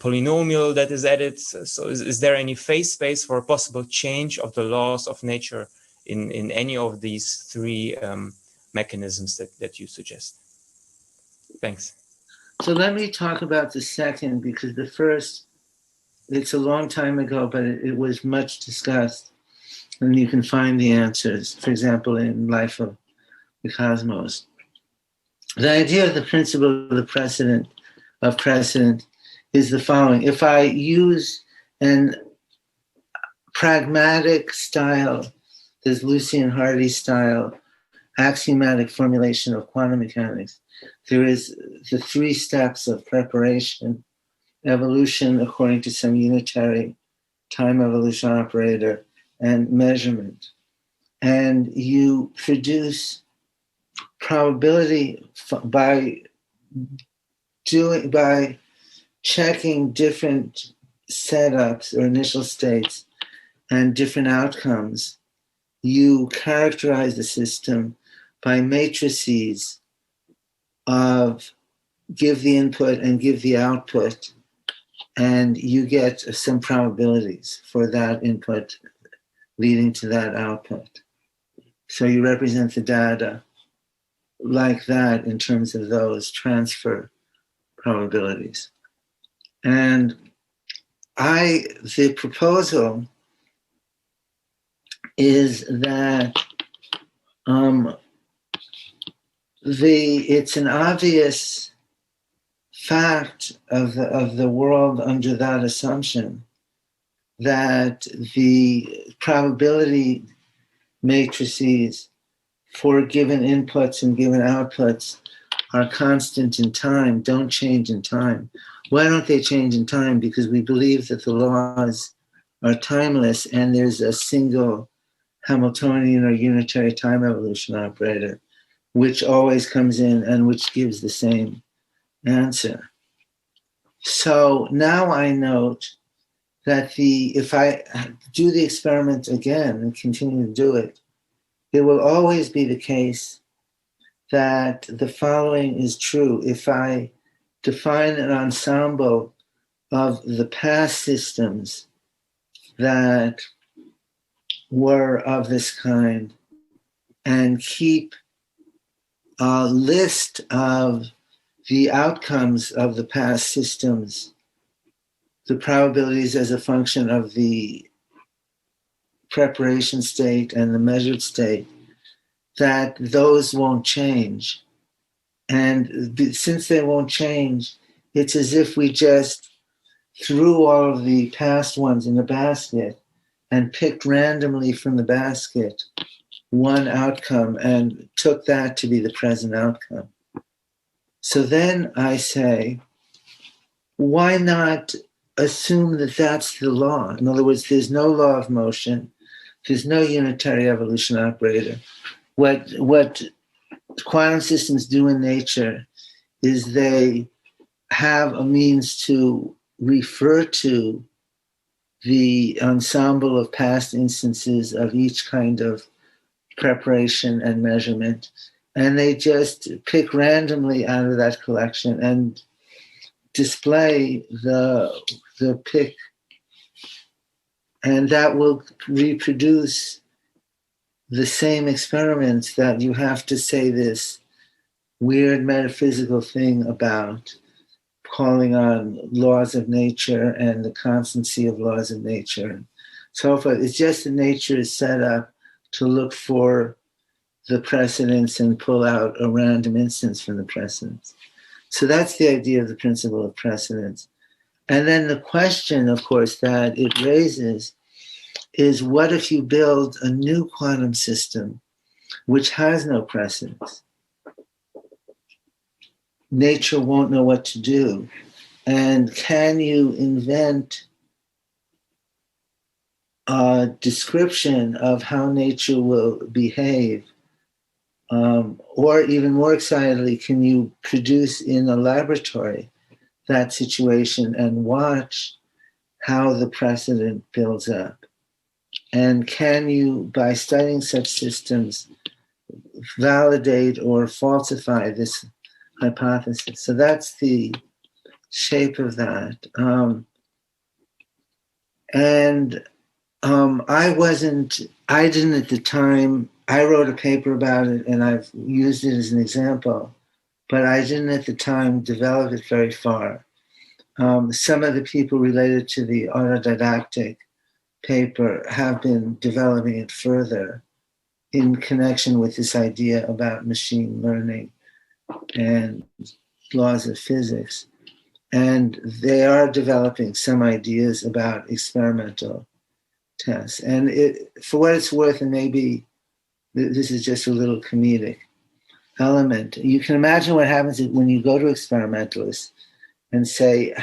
polynomial that is added? So is there any phase space for a possible change of the laws of nature in any of these three mechanisms that you suggest? Thanks. So let me talk about the second, because the first, it's a long time ago, but it was much discussed, and you can find the answers, for example, in Life of the Cosmos. The idea of the principle of the precedent is the following. If I use an pragmatic style, this Lucian Hardy style, axiomatic formulation of quantum mechanics, there is the three steps of preparation, evolution according to some unitary time evolution operator, and measurement. And you produce probability by checking different setups or initial states and different outcomes. You characterize the system by matrices of give the input and give the output, and you get some probabilities for that input leading to that output. So you represent the data like that in terms of those transfer probabilities. And the proposal is that it's an obvious fact of the world under that assumption that the probability matrices for given inputs and given outputs are constant in time, don't change in time. Why don't they change in time? Because we believe that the laws are timeless and there's a single Hamiltonian or unitary time evolution operator, which always comes in and which gives the same answer. So now I note that if I do the experiment again and continue to do it, it will always be the case that the following is true. If I define an ensemble of the past systems that were of this kind and keep a list of the outcomes of the past systems, the probabilities as a function of the preparation state and the measured state, that those won't change. And since they won't change, it's as if we just threw all of the past ones in a basket and picked randomly from the basket one outcome and took that to be the present outcome. So then I say, why not assume that that's the law? In other words, there's no law of motion, there's no unitary evolution operator. What quantum systems do in nature is they have a means to refer to the ensemble of past instances of each kind of preparation and measurement, and they just pick randomly out of that collection and display the pick, and that will reproduce the same experiments that you have to say this weird metaphysical thing about, calling on laws of nature and the constancy of laws of nature and so forth. It's just that nature is set up to look for the precedents and pull out a random instance from the precedents. So that's the idea of the principle of precedence. And then the question, of course, that it raises is, what if you build a new quantum system which has no precedence? Nature won't know what to do. And can you invent a description of how nature will behave? Or even more excitedly, can you produce in a laboratory that situation and watch how the precedent builds up? And can you, by studying such systems, validate or falsify this hypothesis? So that's the shape of that. I didn't at the time, I wrote a paper about it and I've used it as an example, but I didn't at the time develop it very far. Some of the people related to the autodidactic paper have been developing it further in connection with this idea about machine learning and laws of physics. And they are developing some ideas about experimental tests. And for what it's worth, and maybe this is just a little comedic element, you can imagine what happens when you go to experimentalists and say,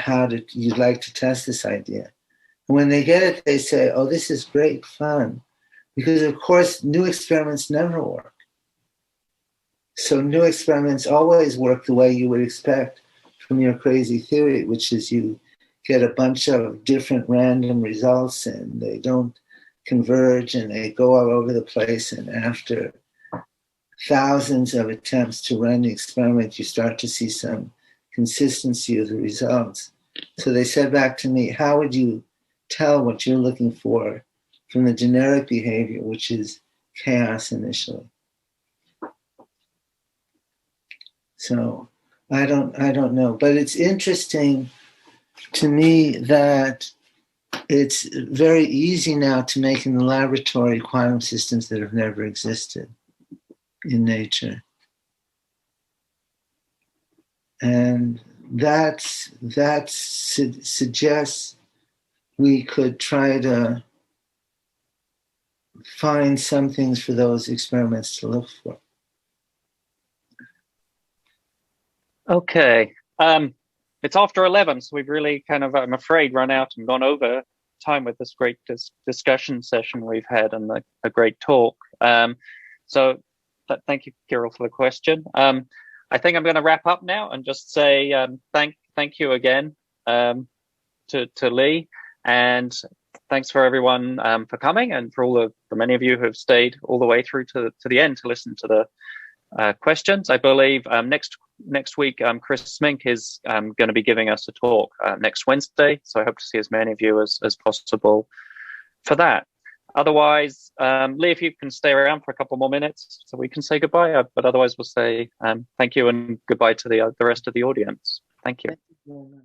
you'd like to test this idea. And when they get it, they say, oh, this is great fun. Because of course, new experiments never work. So new experiments always work the way you would expect from your crazy theory, which is you get a bunch of different random results and they don't converge and they go all over the place. And after thousands of attempts to run the experiment, you start to see some consistency of the results. So they said back to me, how would you tell what you're looking for from the generic behavior, which is chaos initially? So I don't know, but it's interesting to me that it's very easy now to make in the laboratory quantum systems that have never existed in nature. And that suggests we could try to find some things for those experiments to look for. Okay. It's after 11, so we've really kind of, I'm afraid, run out and gone over time with this great discussion session we've had and a great talk. So thank you, Kirill, for the question. I think I'm going to wrap up now and just say thank you again to Lee, and thanks for everyone for coming, and for many of you who have stayed all the way through to the end to listen to the questions. I believe next week Chris Smink is going to be giving us a talk next Wednesday, so I hope to see as many of you as possible for that. Otherwise, Lee, if you can stay around for a couple more minutes so we can say goodbye, but otherwise we'll say thank you and goodbye to the rest of the audience. Thank you.